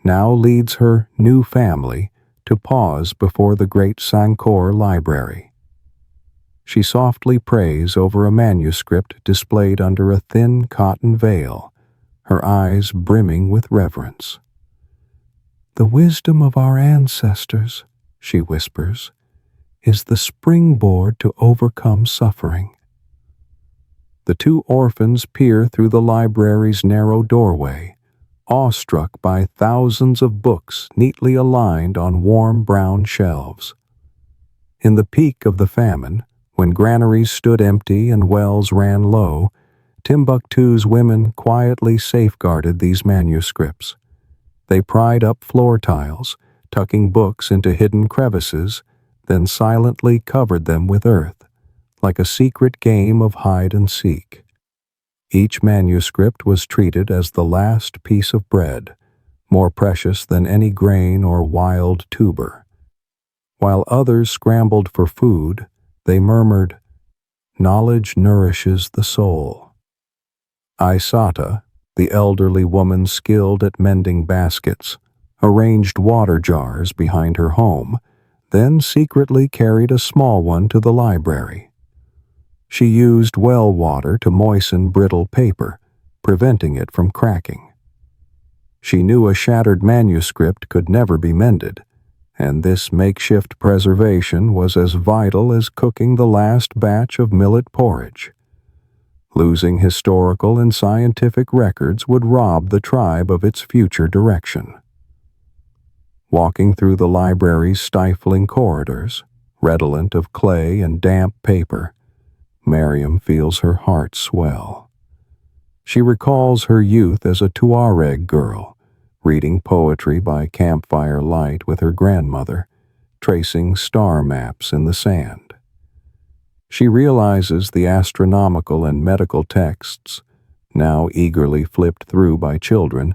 now leads her new family to pause before the great Sankor library. She softly prays over a manuscript displayed under a thin cotton veil, her eyes brimming with reverence. "The wisdom of our ancestors," she whispers, "is the springboard to overcome suffering." The two orphans peer through the library's narrow doorway, awestruck by thousands of books neatly aligned on warm brown shelves. In the peak of the famine, when granaries stood empty and wells ran low, Timbuktu's women quietly safeguarded these manuscripts. They pried up floor tiles, tucking books into hidden crevices, then silently covered them with earth, like a secret game of hide and seek. Each manuscript was treated as the last piece of bread, more precious than any grain or wild tuber. While others scrambled for food, they murmured, "Knowledge nourishes the soul." Aisata, the elderly woman skilled at mending baskets, arranged water jars behind her home, then secretly carried a small one to the library. She used well water to moisten brittle paper, preventing it from cracking. She knew a shattered manuscript could never be mended, and this makeshift preservation was as vital as cooking the last batch of millet porridge. Losing historical and scientific records would rob the tribe of its future direction. Walking through the library's stifling corridors, redolent of clay and damp paper, Mariam feels her heart swell. She recalls her youth as a Tuareg girl, reading poetry by campfire light with her grandmother, tracing star maps in the sand. She realizes the astronomical and medical texts, now eagerly flipped through by children,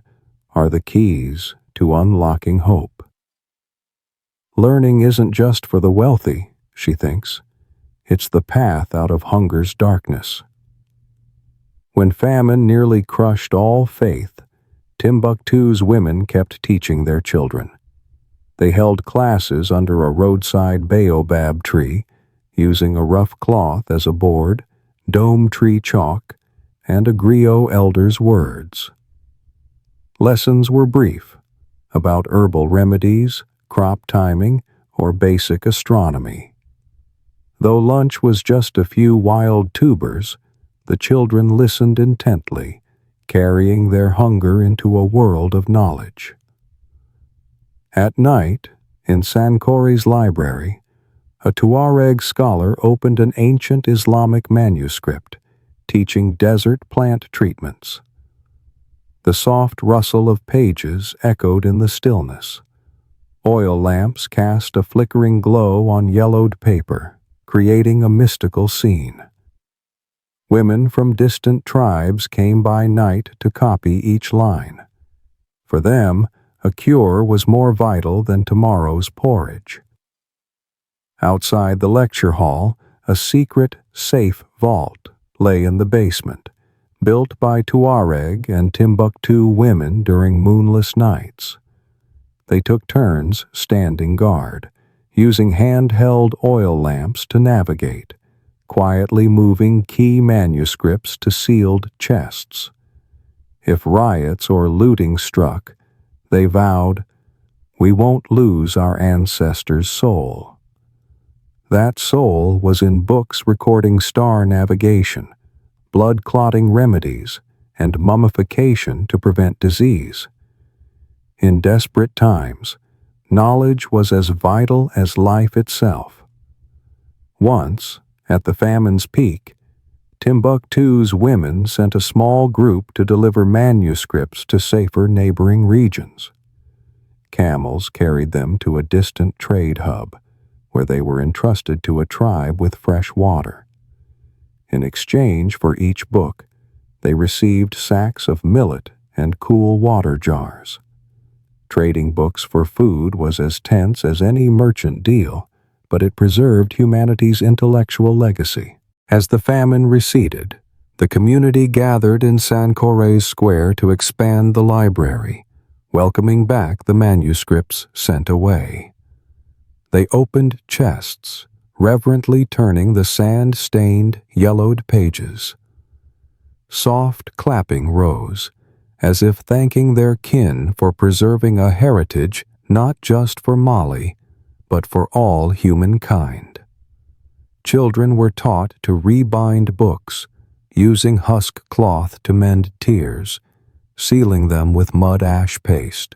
are the keys to unlocking hope. Learning isn't just for the wealthy, she thinks. It's the path out of hunger's darkness. When famine nearly crushed all faith, Timbuktu's women kept teaching their children. They held classes under a roadside baobab tree, using a rough cloth as a board, dome tree chalk, and a griot elder's words. Lessons were brief, about herbal remedies, crop timing, or basic astronomy. Though lunch was just a few wild tubers, the children listened intently, carrying their hunger into a world of knowledge. At night, in Sankori's library, a Tuareg scholar opened an ancient Islamic manuscript teaching desert plant treatments. The soft rustle of pages echoed in the stillness. Oil lamps cast a flickering glow on yellowed paper, creating a mystical scene. Women from distant tribes came by night to copy each line. For them, a cure was more vital than tomorrow's porridge. Outside the lecture hall, a secret, safe vault lay in the basement, built by Tuareg and Timbuktu women during moonless nights. They took turns standing guard, using handheld oil lamps to navigate, quietly moving key manuscripts to sealed chests. If riots or looting struck, they vowed, "We won't lose our ancestors' soul." That soul was in books recording star navigation, blood-clotting remedies, and mummification to prevent disease. In desperate times, knowledge was as vital as life itself. Once, at the famine's peak, Timbuktu's women sent a small group to deliver manuscripts to safer neighboring regions. Camels carried them to a distant trade hub, where they were entrusted to a tribe with fresh water. In exchange for each book, they received sacks of millet and cool water jars. Trading books for food was as tense as any merchant deal, but it preserved humanity's intellectual legacy. As the famine receded, the community gathered in Sankore's square to expand the library, welcoming back the manuscripts sent away. They opened chests, reverently turning the sand-stained, yellowed pages. Soft clapping rose, as if thanking their kin for preserving a heritage not just for Mali, but for all humankind. Children were taught to rebind books, using husk cloth to mend tears, sealing them with mud ash paste.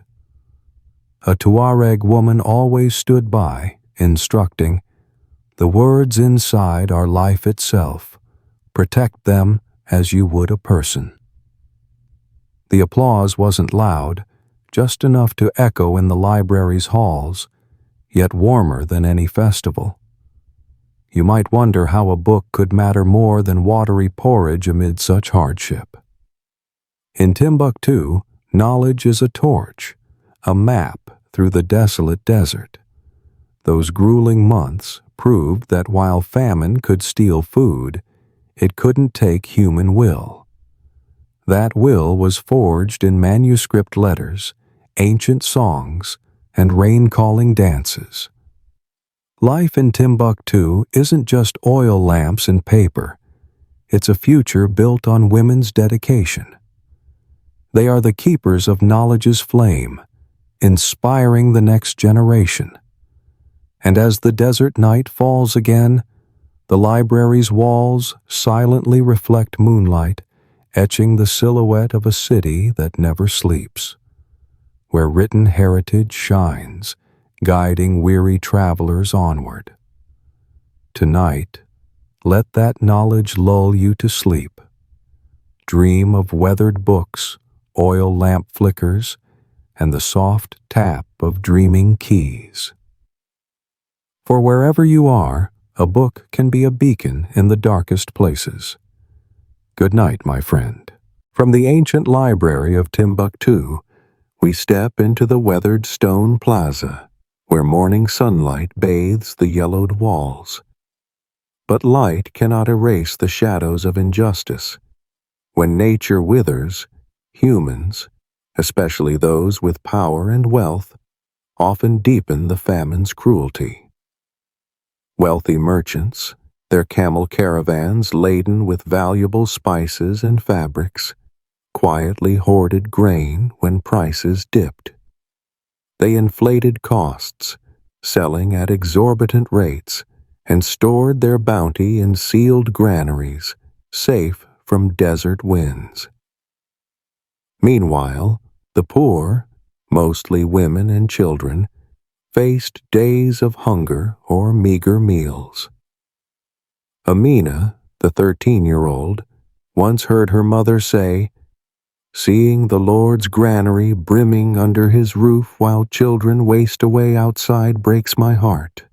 A Tuareg woman always stood by, instructing, "The words inside are life itself. Protect them as you would a person." The applause wasn't loud, just enough to echo in the library's halls, yet warmer than any festival. You might wonder how a book could matter more than watery porridge amid such hardship. In Timbuktu, knowledge is a torch, a map through the desolate desert. Those grueling months proved that while famine could steal food, it couldn't take human will. That will was forged in manuscript letters, ancient songs, and rain-calling dances. Life in Timbuktu isn't just oil lamps and paper. It's a future built on women's dedication. They are the keepers of knowledge's flame, inspiring the next generation. And as the desert night falls again, the library's walls silently reflect moonlight, etching the silhouette of a city that never sleeps, where written heritage shines, guiding weary travelers onward. Tonight, let that knowledge lull you to sleep. Dream of weathered books, oil lamp flickers, and the soft tap of dreaming keys. For wherever you are, a book can be a beacon in the darkest places. Good night, my friend. From the ancient library of Timbuktu, we step into the weathered stone plaza, where morning sunlight bathes the yellowed walls. But light cannot erase the shadows of injustice. When nature withers, humans, especially those with power and wealth, often deepen the famine's cruelty. Wealthy merchants, their camel caravans laden with valuable spices and fabrics, quietly hoarded grain when prices dipped. They inflated costs, selling at exorbitant rates, and stored their bounty in sealed granaries, safe from desert winds. Meanwhile, the poor, mostly women and children, faced days of hunger or meager meals. Amina, the 13-year-old, once heard her mother say, "Seeing the Lord's granary brimming under his roof while children waste away outside breaks my heart."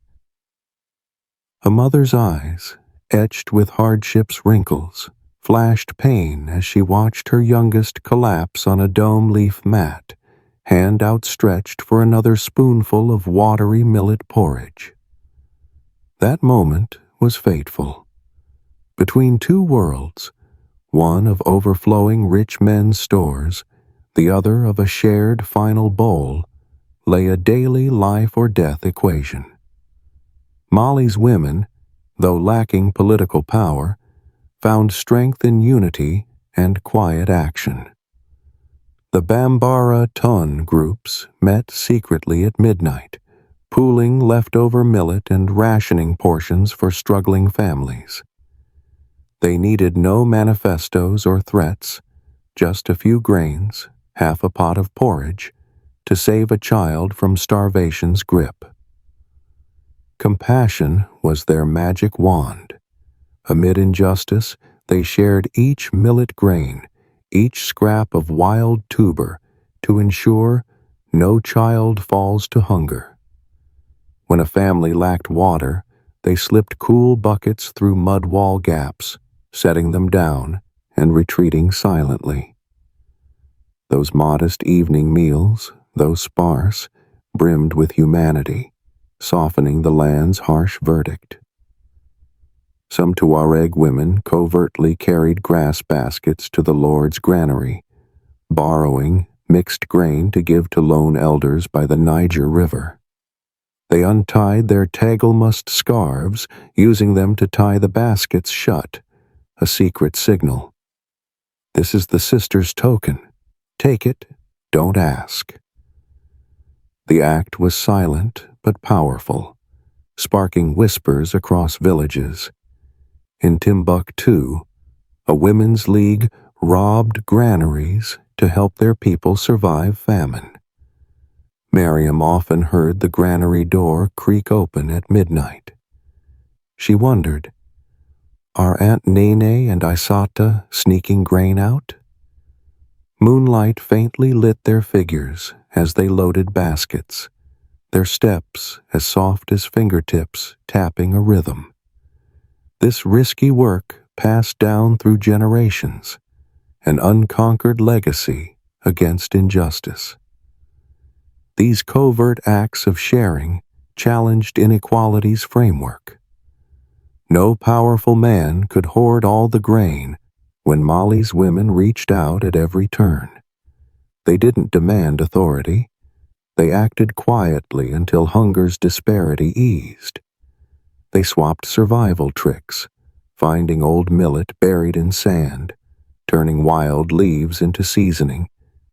A mother's eyes, etched with hardship's wrinkles, flashed pain as she watched her youngest collapse on a dome leaf mat, hand outstretched for another spoonful of watery millet porridge. That moment was fateful. Between two worlds, one of overflowing rich men's stores, the other of a shared final bowl, lay a daily life or death equation. Mali's women, though lacking political power, found strength in unity and quiet action. The Bambara Tun groups met secretly at midnight, pooling leftover millet and rationing portions for struggling families. They needed no manifestos or threats, just a few grains, half a pot of porridge, to save a child from starvation's grip. Compassion was their magic wand. Amid injustice, they shared each millet grain, each scrap of wild tuber, to ensure no child falls to hunger. When a family lacked water, they slipped cool buckets through mud wall gaps, setting them down and retreating silently. Those modest evening meals, though sparse, brimmed with humanity, softening the land's harsh verdict. Some Tuareg women covertly carried grass baskets to the Lord's granary, borrowing mixed grain to give to lone elders by the Niger River. They untied their tagelmust scarves, using them to tie the baskets shut, a secret signal. "This is the sister's token. Take it, don't ask." The act was silent but powerful, sparking whispers across villages. In Timbuktu, a women's league robbed granaries to help their people survive famine. Miriam often heard the granary door creak open at midnight. She wondered, are Aunt Nene and Isata sneaking grain out? Moonlight faintly lit their figures as they loaded baskets, their steps as soft as fingertips tapping a rhythm. This risky work passed down through generations, an unconquered legacy against injustice. These covert acts of sharing challenged inequality's framework. No powerful man could hoard all the grain when Mali's women reached out at every turn. They didn't demand authority. They acted quietly until hunger's disparity eased. They swapped survival tricks, finding old millet buried in sand, turning wild leaves into seasoning,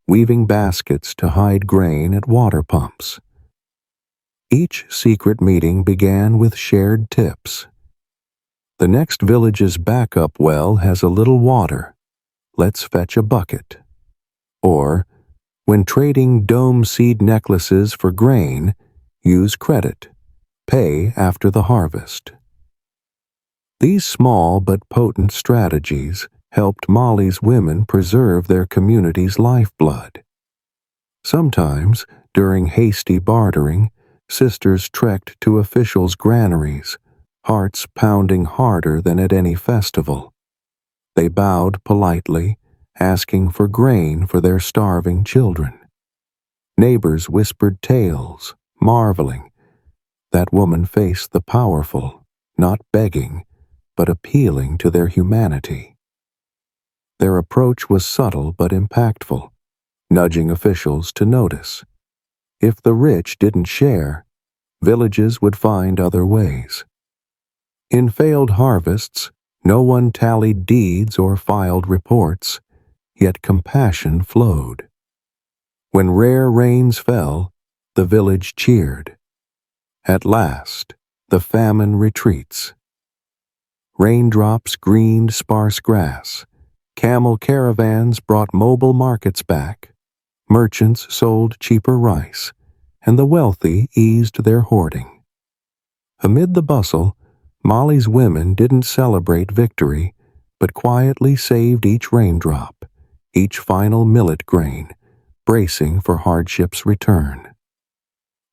weaving baskets to hide grain at water pumps. Each secret meeting began with shared tips. "The next village's backup well has a little water. Let's fetch a bucket." Or, "When trading dome seed necklaces for grain, use credit. Pay after the harvest." These small but potent strategies helped Mali's women preserve their community's lifeblood. Sometimes, during hasty bartering, sisters trekked to officials' granaries, hearts pounding harder than at any festival. They bowed politely, asking for grain for their starving children. Neighbors whispered tales, marveling That woman faced the powerful, not begging, but appealing to their humanity. Their approach was subtle but impactful, nudging officials to notice. If the rich didn't share, villages would find other ways. In failed harvests, no one tallied deeds or filed reports, yet compassion flowed. When rare rains fell, the village cheered. At last, the famine retreats. Raindrops greened sparse grass. Camel caravans brought mobile markets back. Merchants sold cheaper rice, and the wealthy eased their hoarding. Amid the bustle, Mali's women didn't celebrate victory, but quietly saved each raindrop, each final millet grain, bracing for hardship's return.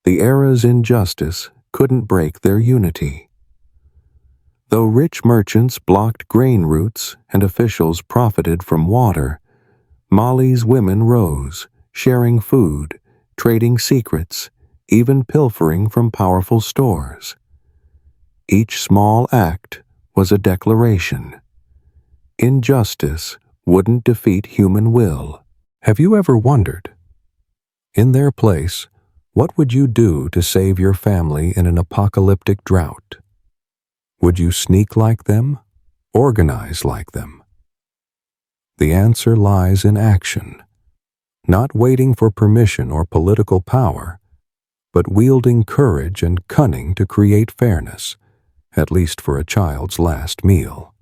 The era's injustice couldn't break their unity. Though rich merchants blocked grain routes and officials profited from water, Mali's women rose, sharing food, trading secrets, even pilfering from powerful stores. Each small act was a declaration. Injustice wouldn't defeat human will. Have you ever wondered, in their place, what would you do to save your family in an apocalyptic drought? Would you sneak like them? Organize like them? The answer lies in action, not waiting for permission or political power, but wielding courage and cunning to create fairness, at least for a child's last meal.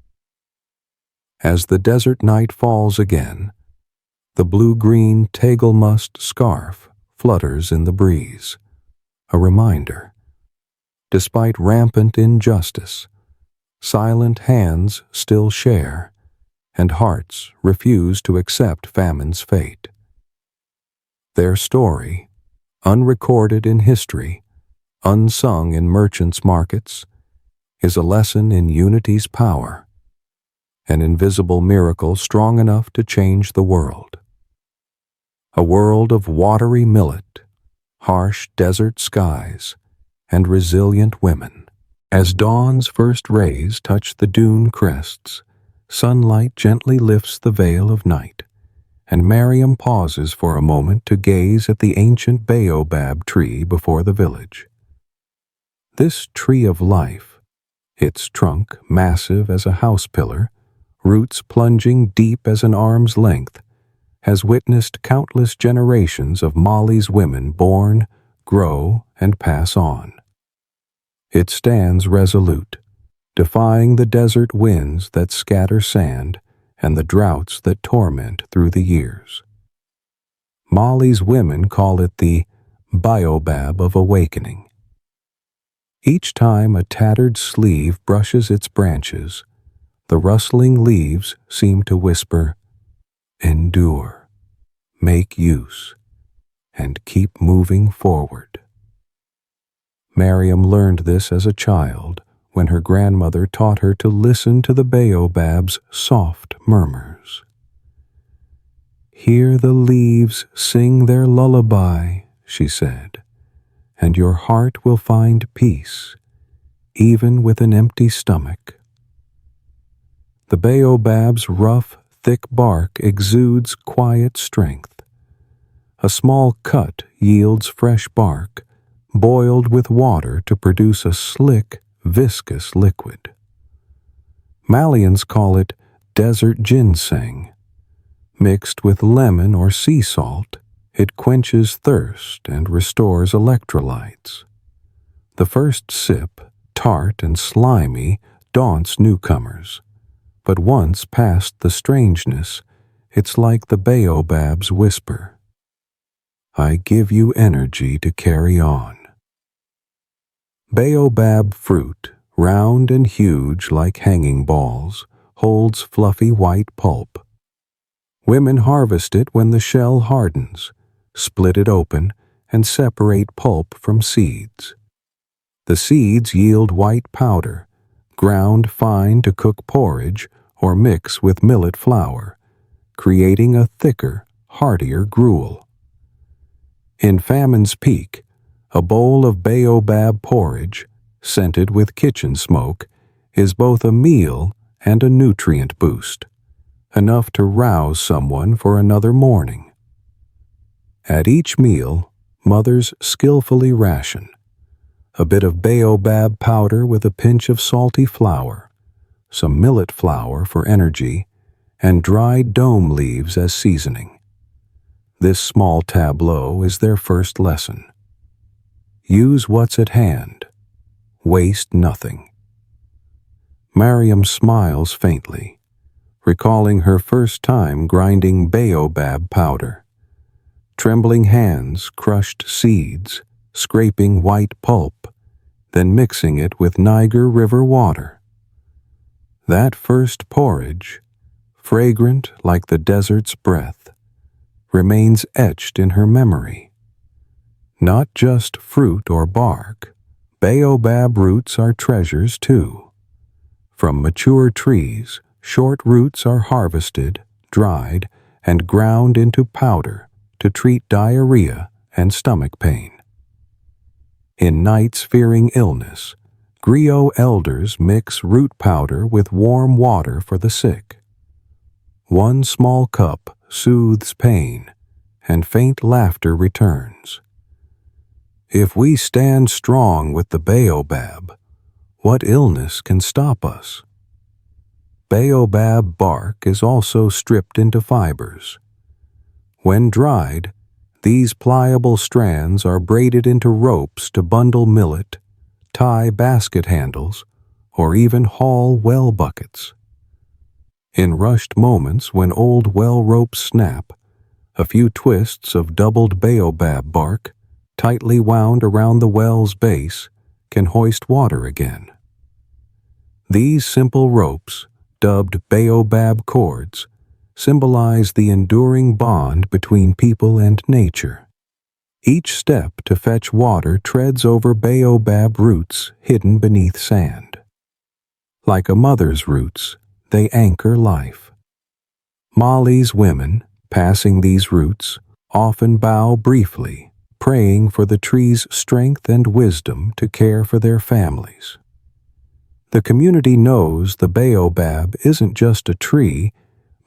As the desert night falls again, the blue-green tegel-musk scarf flutters in the breeze, a reminder. Despite rampant injustice, silent hands still share, and hearts refuse to accept famine's fate. Their story, unrecorded in history, unsung in merchants' markets, is a lesson in unity's power, an invisible miracle strong enough to change the world. A world of watery millet, harsh desert skies, and resilient women. As dawn's first rays touch the dune crests, sunlight gently lifts the veil of night, and Miriam pauses for a moment to gaze at the ancient baobab tree before the village. This tree of life, its trunk massive as a house pillar, roots plunging deep as an arm's length, has witnessed countless generations of Mali's women born, grow, and pass on. It stands resolute, defying the desert winds that scatter sand and the droughts that torment through the years. Mali's women call it the baobab of awakening. Each time a tattered sleeve brushes its branches, the rustling leaves seem to whisper, "Endure, make use, and keep moving forward." Miriam learned this as a child when her grandmother taught her to listen to the baobab's soft murmurs. "Hear the leaves sing their lullaby," she said, "and your heart will find peace, even with an empty stomach." The baobab's rough, thick bark exudes quiet strength. A small cut yields fresh bark, boiled with water to produce a slick, viscous liquid. Malians call it desert ginseng. Mixed with lemon or sea salt, it quenches thirst and restores electrolytes. The first sip, tart and slimy, daunts newcomers, but once past the strangeness, it's like the baobab's whisper. "I give you energy to carry on." Baobab fruit, round and huge like hanging balls, holds fluffy white pulp. Women harvest it when the shell hardens, split it open, and separate pulp from seeds. The seeds yield white powder, ground fine to cook porridge or mix with millet flour, creating a thicker, heartier gruel. In famine's peak, A bowl of baobab porridge, scented with kitchen smoke, is both a meal and a nutrient boost, enough to rouse someone for another morning. At each meal, mothers skillfully ration a bit of baobab powder with a pinch of salty flour, some millet flour for energy, and dried dome leaves as seasoning. This small tableau is their first lesson. Use what's at hand. Waste nothing. Mariam smiles faintly, recalling her first time grinding baobab powder. Trembling hands crushed seeds, scraping white pulp, then mixing it with Niger River water. That first porridge, fragrant like the desert's breath, remains etched in her memory. Not just fruit or bark, baobab roots are treasures too. From mature trees, short roots are harvested, dried, and ground into powder to treat diarrhea and stomach pain. In nights fearing illness, griot elders mix root powder with warm water for the sick. One small cup soothes pain, and faint laughter returns. If we stand strong with the baobab, what illness can stop us? Baobab bark is also stripped into fibers. When dried, these pliable strands are braided into ropes to bundle millet, tie basket handles, or even haul well buckets. In rushed moments when old well ropes snap, a few twists of doubled baobab bark, tightly wound around the well's base, can hoist water again. These simple ropes, dubbed baobab cords, symbolize the enduring bond between people and nature. Each step to fetch water treads over baobab roots hidden beneath sand. Like a mother's roots, they anchor life. Mali's women, passing these roots, often bow briefly, praying for the tree's strength and wisdom to care for their families. The community knows the baobab isn't just a tree,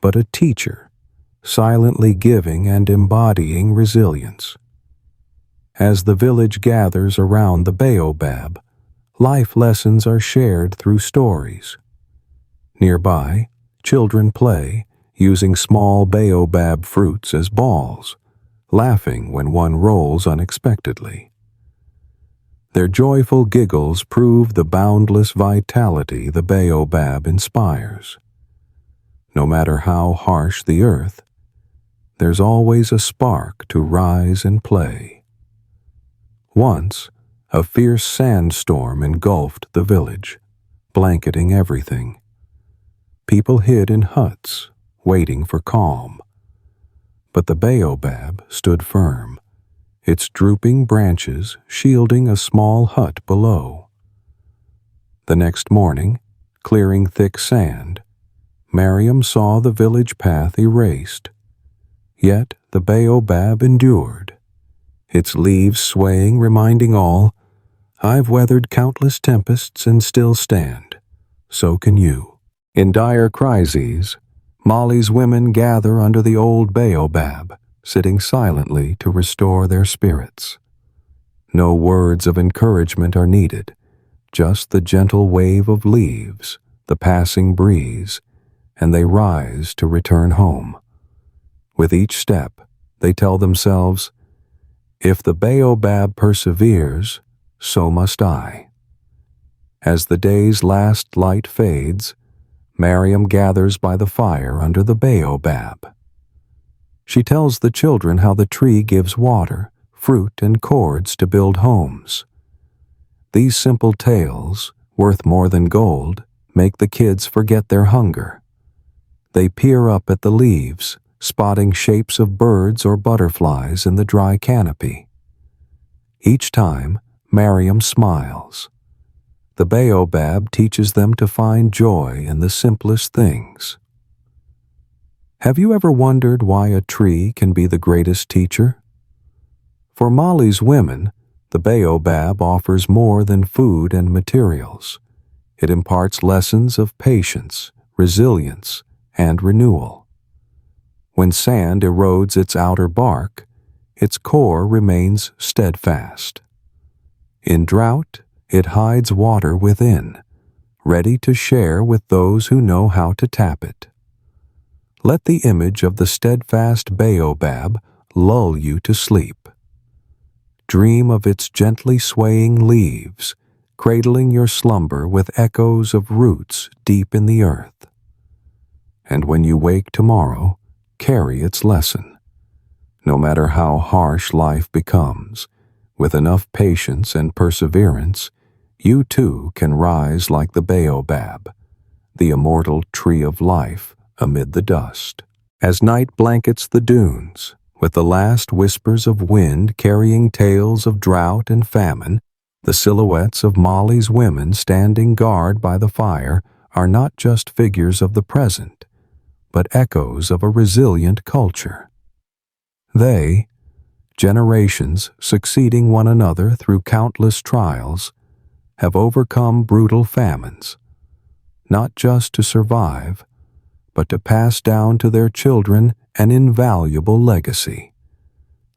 but a teacher, silently giving and embodying resilience. As the village gathers around the baobab, life lessons are shared through stories. Nearby, children play, using small baobab fruits as balls, laughing when one rolls unexpectedly. Their joyful giggles prove the boundless vitality the baobab inspires. No matter how harsh the earth, there's always a spark to rise and play. Once, a fierce sandstorm engulfed the village, blanketing everything. People hid in huts, waiting for calm. But the baobab stood firm, its drooping branches shielding a small hut below. The next morning, clearing thick sand, Mariam saw the village path erased. Yet the baobab endured, its leaves swaying, reminding all, "I've weathered countless tempests and still stand. So can you." In dire crises, Mali's women gather under the old baobab, sitting silently to restore their spirits. No words of encouragement are needed, just the gentle wave of leaves, the passing breeze, and they rise to return home. With each step, they tell themselves, "If the baobab perseveres, so must I." As the day's last light fades, Mariam gathers by the fire under the baobab. She tells the children how the tree gives water, fruit, and cords to build homes. These simple tales, worth more than gold, make the kids forget their hunger. They peer up at the leaves, spotting shapes of birds or butterflies in the dry canopy. Each time, Mariam smiles. The baobab teaches them to find joy in the simplest things. Have you ever wondered why a tree can be the greatest teacher? For Mali's women, The baobab offers more than food and materials. It imparts lessons of patience, resilience, and renewal. When sand erodes its outer bark, its core remains steadfast. In drought, it hides water within, ready to share with those who know how to tap it. Let the image of the steadfast baobab lull you to sleep. Dream of its gently swaying leaves, cradling your slumber with echoes of roots deep in the earth. And when you wake tomorrow, carry its lesson. No matter how harsh life becomes, with enough patience and perseverance, you too can rise like the baobab, the immortal tree of life amid the dust. As night blankets the dunes, with the last whispers of wind carrying tales of drought and famine, the silhouettes of Mali's women standing guard by the fire are not just figures of the present, but echoes of a resilient culture. They, generations succeeding one another through countless trials, have overcome brutal famines, not just to survive, but to pass down to their children an invaluable legacy,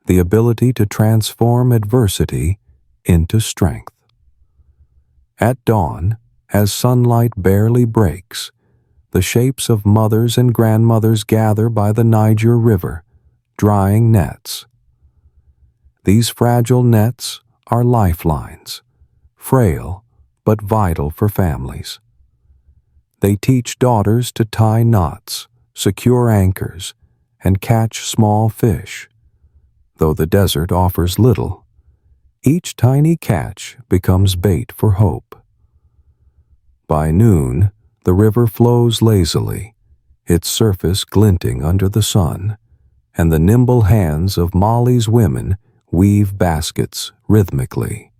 the ability to transform adversity into strength. At dawn, as sunlight barely breaks, the shapes of mothers and grandmothers gather by the Niger River, drying nets. These fragile nets are lifelines, frail but vital for families. They teach daughters to tie knots, secure anchors, and catch small fish. Though the desert offers little, each tiny catch becomes bait for hope. By noon, the river flows lazily, its surface glinting under the sun, and the nimble hands of Mali's women weave baskets rhythmically.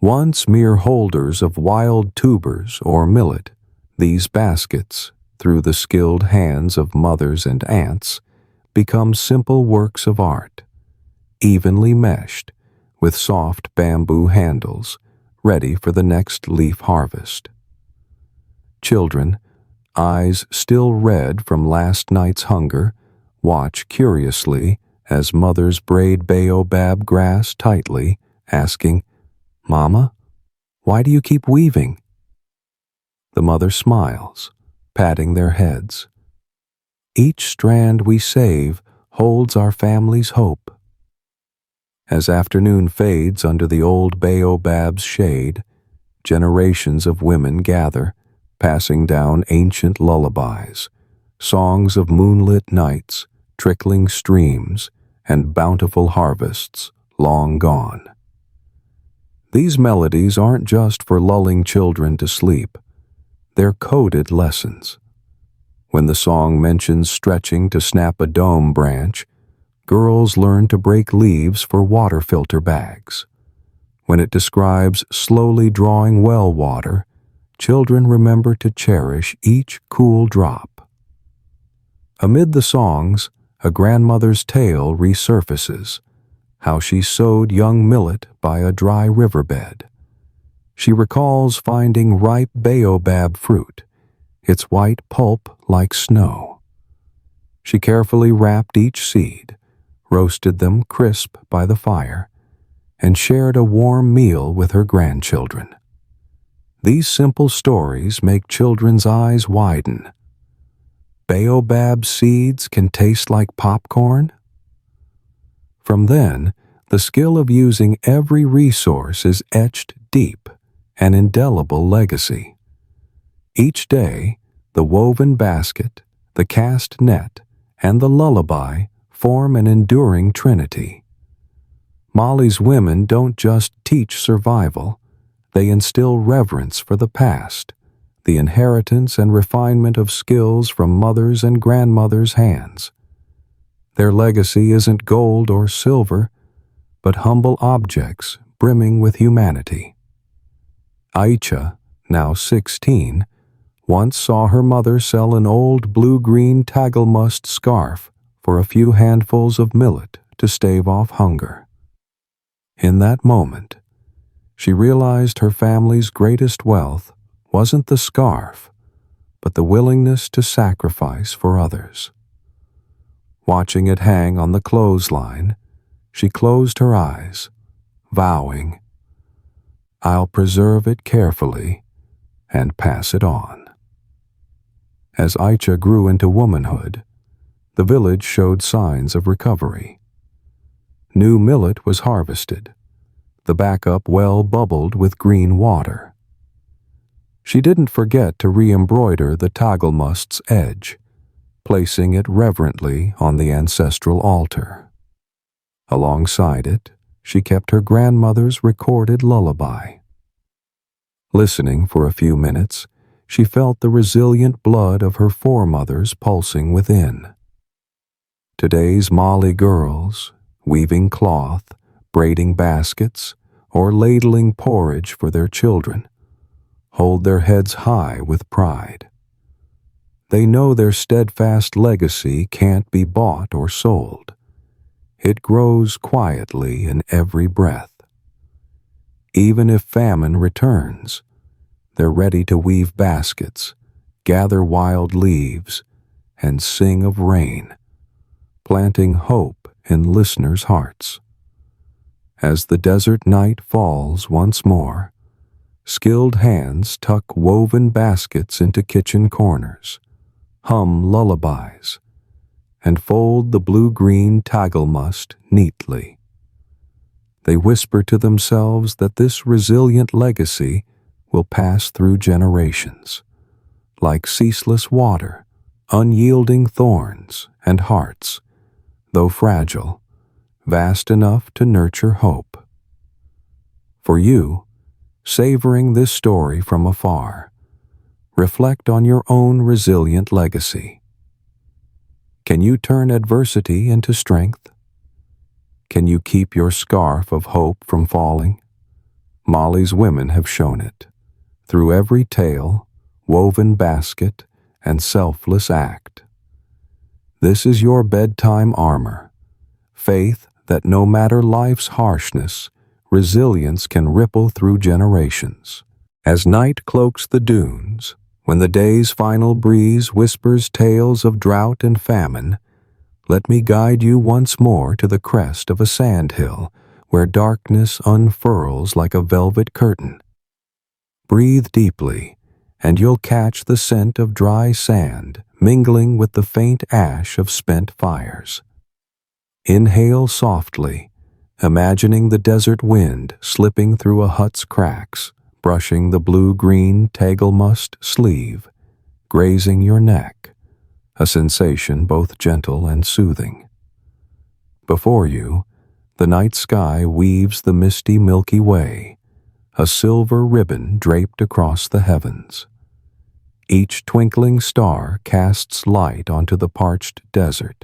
Once mere holders of wild tubers or millet, these baskets, through the skilled hands of mothers and aunts, become simple works of art, evenly meshed, with soft bamboo handles, ready for the next leaf harvest. Children, eyes still red from last night's hunger, watch curiously as mothers braid baobab grass tightly, asking, "Mama, why do you keep weaving?" The mother smiles, patting their heads. Each strand we save holds our family's hope. As afternoon fades under the old baobab's shade, generations of women gather, passing down ancient lullabies, songs of moonlit nights, trickling streams, and bountiful harvests long gone. These melodies aren't just for lulling children to sleep. They're coded lessons. When the song mentions stretching to snap a dome branch, girls learn to break leaves for water filter bags. When it describes slowly drawing well water, children remember to cherish each cool drop. Amid the songs, a grandmother's tale resurfaces, how she sowed young millet by a dry riverbed. She recalls finding ripe baobab fruit, its white pulp like snow. She carefully wrapped each seed, roasted them crisp by the fire, and shared a warm meal with her grandchildren. These simple stories make children's eyes widen. Baobab seeds can taste like popcorn? From then, the skill of using every resource is etched deep, an indelible legacy. Each day, the woven basket, the cast net, and the lullaby form an enduring trinity. Mali's women don't just teach survival, they instill reverence for the past, the inheritance and refinement of skills from mothers' and grandmothers' hands. Their legacy isn't gold or silver, but humble objects brimming with humanity. Aicha, now 16, once saw her mother sell an old blue-green tagelmust scarf for a few handfuls of millet to stave off hunger. In that moment, she realized her family's greatest wealth wasn't the scarf, but the willingness to sacrifice for others. Watching it hang on the clothesline, she closed her eyes, vowing, "I'll preserve it carefully and pass it on." As Aicha grew into womanhood, the village showed signs of recovery. New millet was harvested, the backup well bubbled with green water. She didn't forget to re-embroider the tagelmust's edge, placing it reverently on the ancestral altar. Alongside it, she kept her grandmother's recorded lullaby. Listening for a few minutes, she felt the resilient blood of her foremothers pulsing within. Today's Mali girls, weaving cloth, braiding baskets, or ladling porridge for their children, hold their heads high with pride. They know their steadfast legacy can't be bought or sold. It grows quietly in every breath. Even if famine returns, they're ready to weave baskets, gather wild leaves, and sing of rain, planting hope in listeners' hearts. As the desert night falls once more, skilled hands tuck woven baskets into kitchen corners, hum lullabies, and fold the blue-green tagelmust neatly. They whisper to themselves that this resilient legacy will pass through generations, like ceaseless water, unyielding thorns and hearts, though fragile, vast enough to nurture hope. For you, savoring this story from afar, reflect on your own resilient legacy. Can you turn adversity into strength? Can you keep your scarf of hope from falling? Mali's women have shown it, through every tale, woven basket, and selfless act. This is your bedtime armor, faith that no matter life's harshness, resilience can ripple through generations. As night cloaks the dunes, when the day's final breeze whispers tales of drought and famine, let me guide you once more to the crest of a sandhill where darkness unfurls like a velvet curtain. Breathe deeply, and you'll catch the scent of dry sand mingling with the faint ash of spent fires. Inhale softly, imagining the desert wind slipping through a hut's cracks, brushing the blue-green tagelmust sleeve, grazing your neck, a sensation both gentle and soothing. Before you, the night sky weaves the misty Milky Way, a silver ribbon draped across the heavens. Each twinkling star casts light onto the parched desert,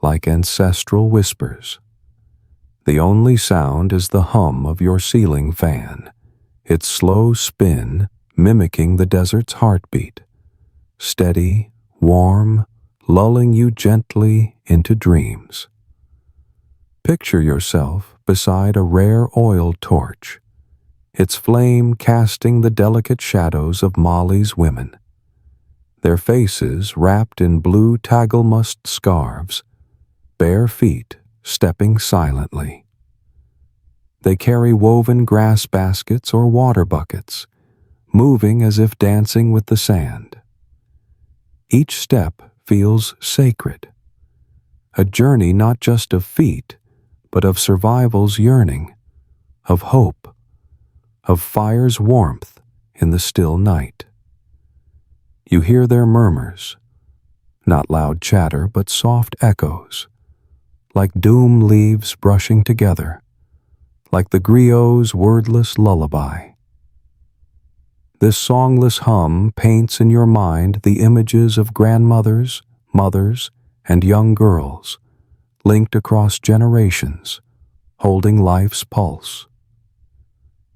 like ancestral whispers. The only sound is the hum of your ceiling fan, its slow spin mimicking the desert's heartbeat, steady, warm, lulling you gently into dreams. Picture yourself beside a rare oil torch, its flame casting the delicate shadows of Mali's women. Their faces wrapped in blue tagelmust scarves, bare feet stepping silently. They carry woven grass baskets or water buckets, moving as if dancing with the sand. Each step feels sacred, a journey not just of feet, but of survival's yearning, of hope, of fire's warmth in the still night. You hear their murmurs, not loud chatter but soft echoes, like doom leaves brushing together, like the griot's wordless lullaby. This songless hum paints in your mind the images of grandmothers, mothers, and young girls, linked across generations, holding life's pulse.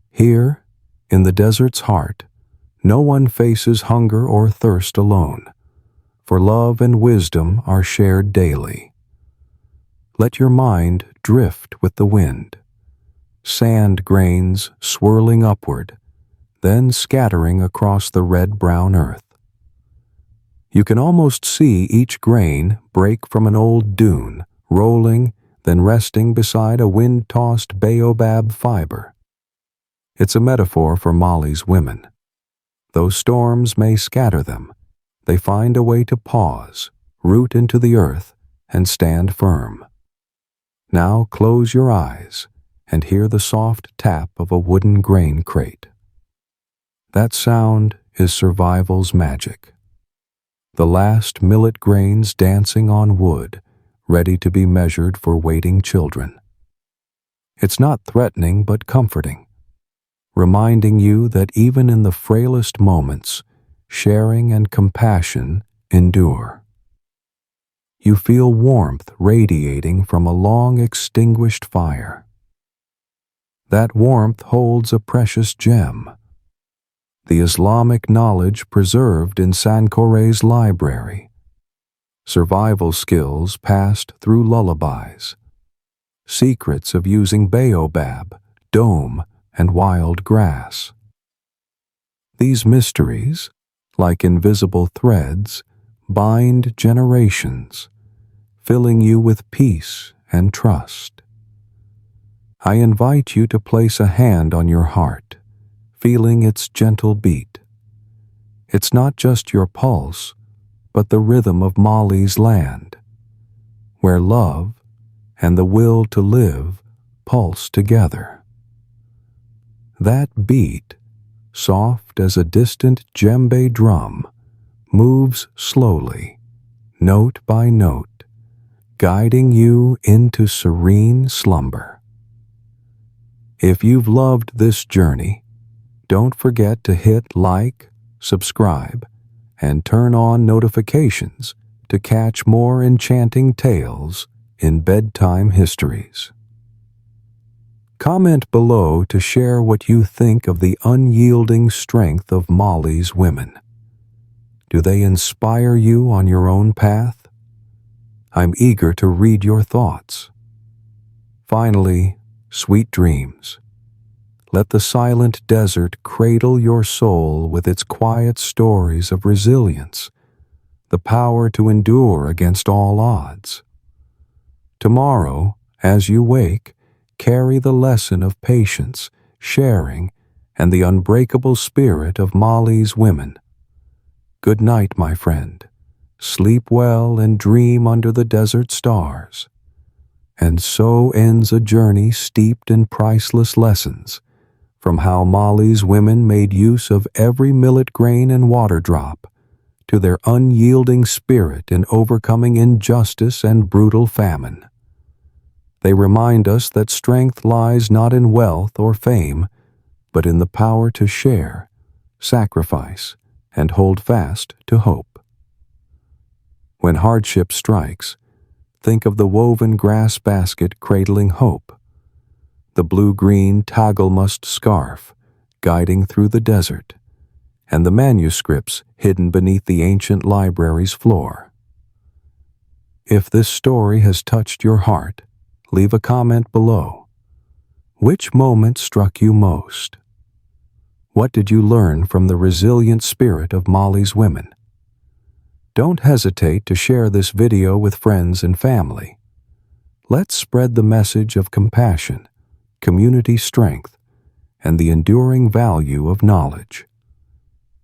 Here, in the desert's heart, no one faces hunger or thirst alone, for love and wisdom are shared daily. Let your mind drift with the wind, sand grains swirling upward, then scattering across the red-brown earth. You can almost see each grain break from an old dune, rolling, then resting beside a wind-tossed baobab fiber. It's a metaphor for Mali's women. Though storms may scatter them, they find a way to pause, root into the earth, and stand firm. Now close your eyes and hear the soft tap of a wooden grain crate. That sound is survival's magic. The last millet grains dancing on wood, ready to be measured for waiting children. It's not threatening but comforting, reminding you that even in the frailest moments, sharing and compassion endure. You feel warmth radiating from a long-extinguished fire. That warmth holds a precious gem, the Islamic knowledge preserved in sun-scorched library, survival skills passed through lullabies, secrets of using baobab, dome, and wild grass. These mysteries, like invisible threads, bind generations, filling you with peace and trust. I invite you to place a hand on your heart, feeling its gentle beat. It's not just your pulse, but the rhythm of Mali's land, where love and the will to live pulse together. That beat, soft as a distant djembe drum, moves slowly, note by note, guiding you into serene slumber. If you've loved this journey, don't forget to hit like, subscribe, and turn on notifications to catch more enchanting tales in bedtime histories. Comment below to share what you think of the unyielding strength of Mali's women. Do they inspire you on your own path? I'm eager to read your thoughts. Finally, sweet dreams. Let the silent desert cradle your soul with its quiet stories of resilience, the power to endure against all odds. Tomorrow, as you wake, carry the lesson of patience, sharing, and the unbreakable spirit of Mali's women. Good night, my friend. Sleep well and dream under the desert stars. And so ends a journey steeped in priceless lessons, from how Mali's women made use of every millet grain and water drop, to their unyielding spirit in overcoming injustice and brutal famine. They remind us that strength lies not in wealth or fame, but in the power to share, sacrifice, and hold fast to hope. When hardship strikes, think of the woven grass basket cradling hope, the blue-green tagelmust scarf guiding through the desert, and the manuscripts hidden beneath the ancient library's floor. If this story has touched your heart, leave a comment below. Which moment struck you most? What did you learn from the resilient spirit of Mali's women? Don't hesitate to share this video with friends and family. Let's spread the message of compassion, community strength, and the enduring value of knowledge.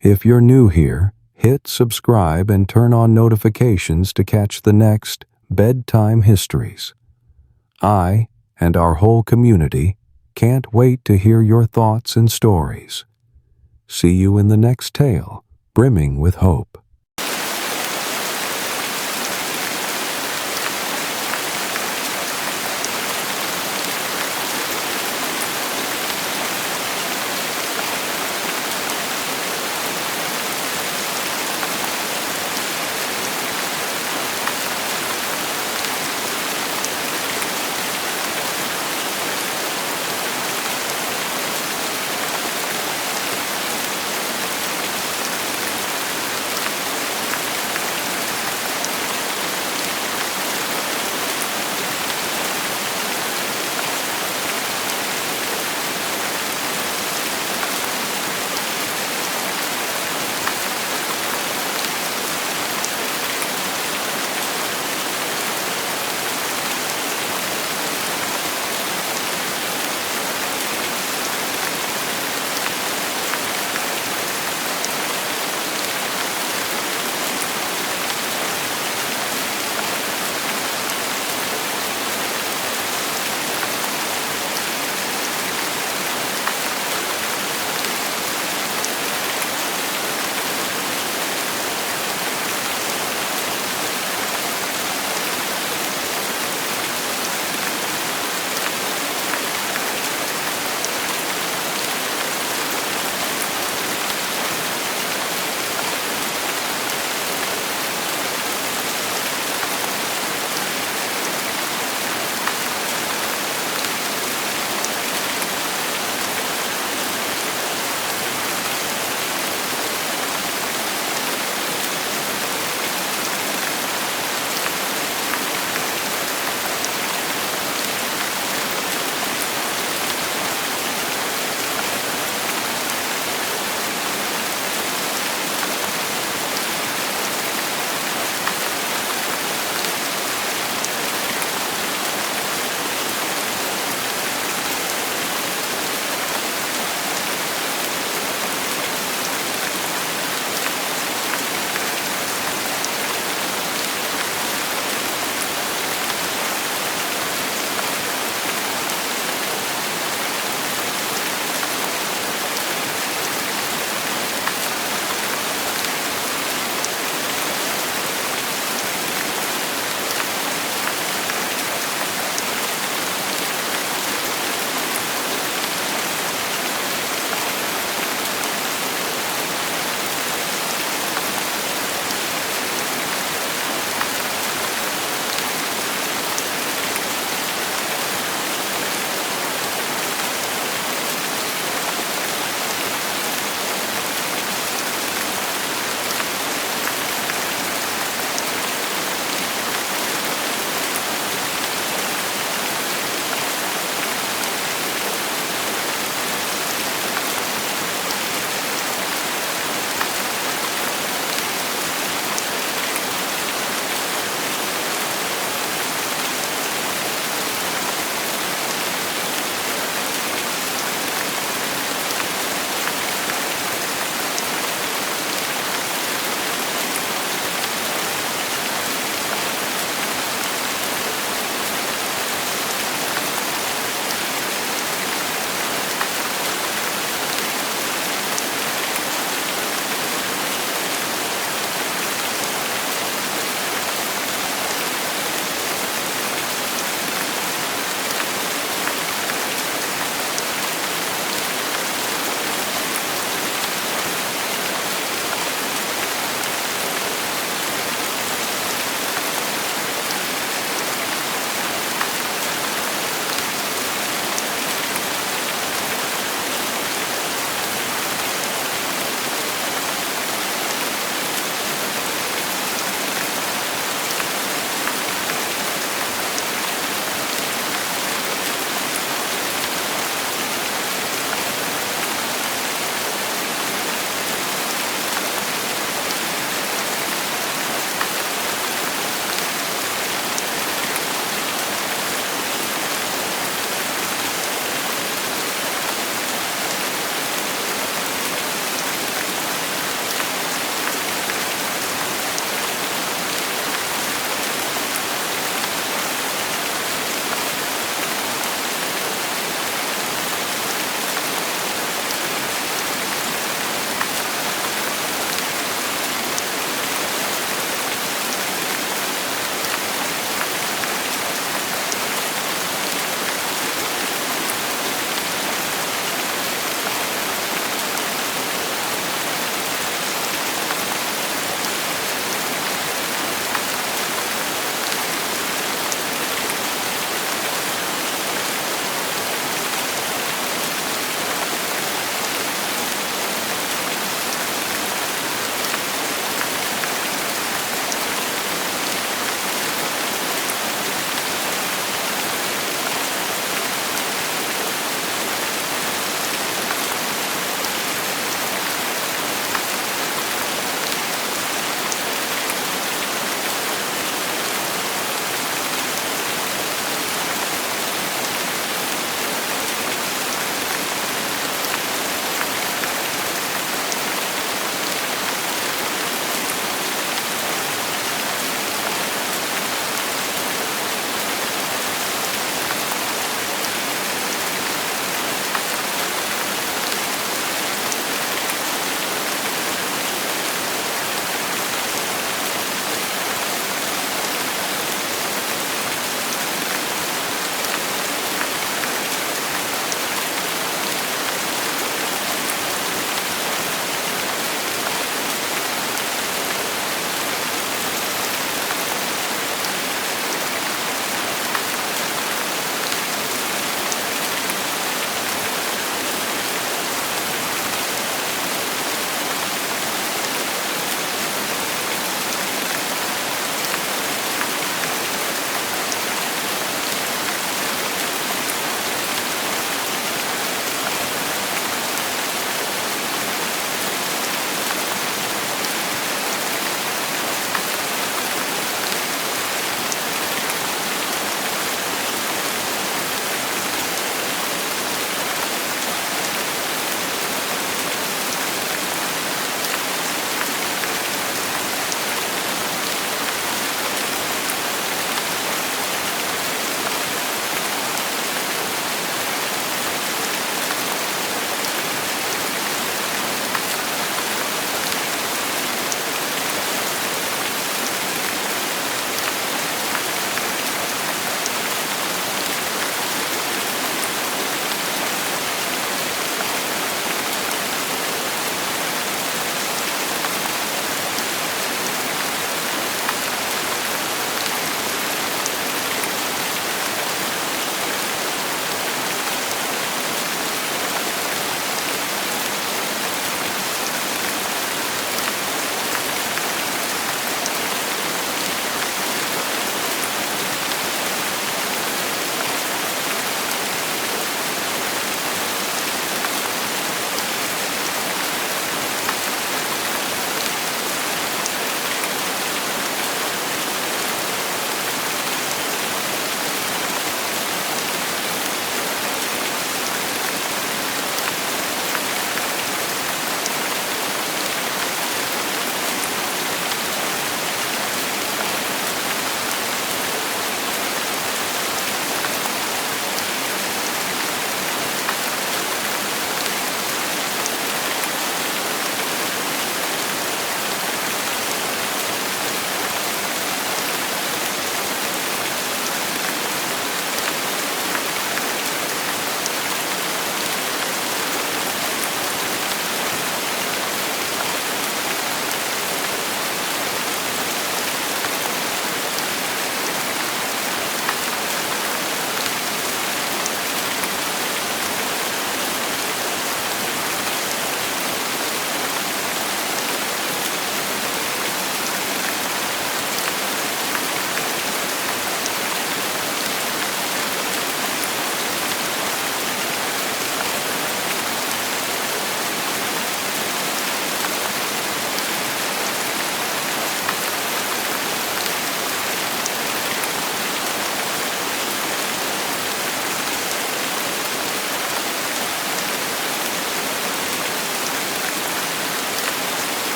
If you're new here, hit subscribe and turn on notifications to catch the next Bedtime Histories. I and our whole community can't wait to hear your thoughts and stories. See you in the next tale, brimming with hope.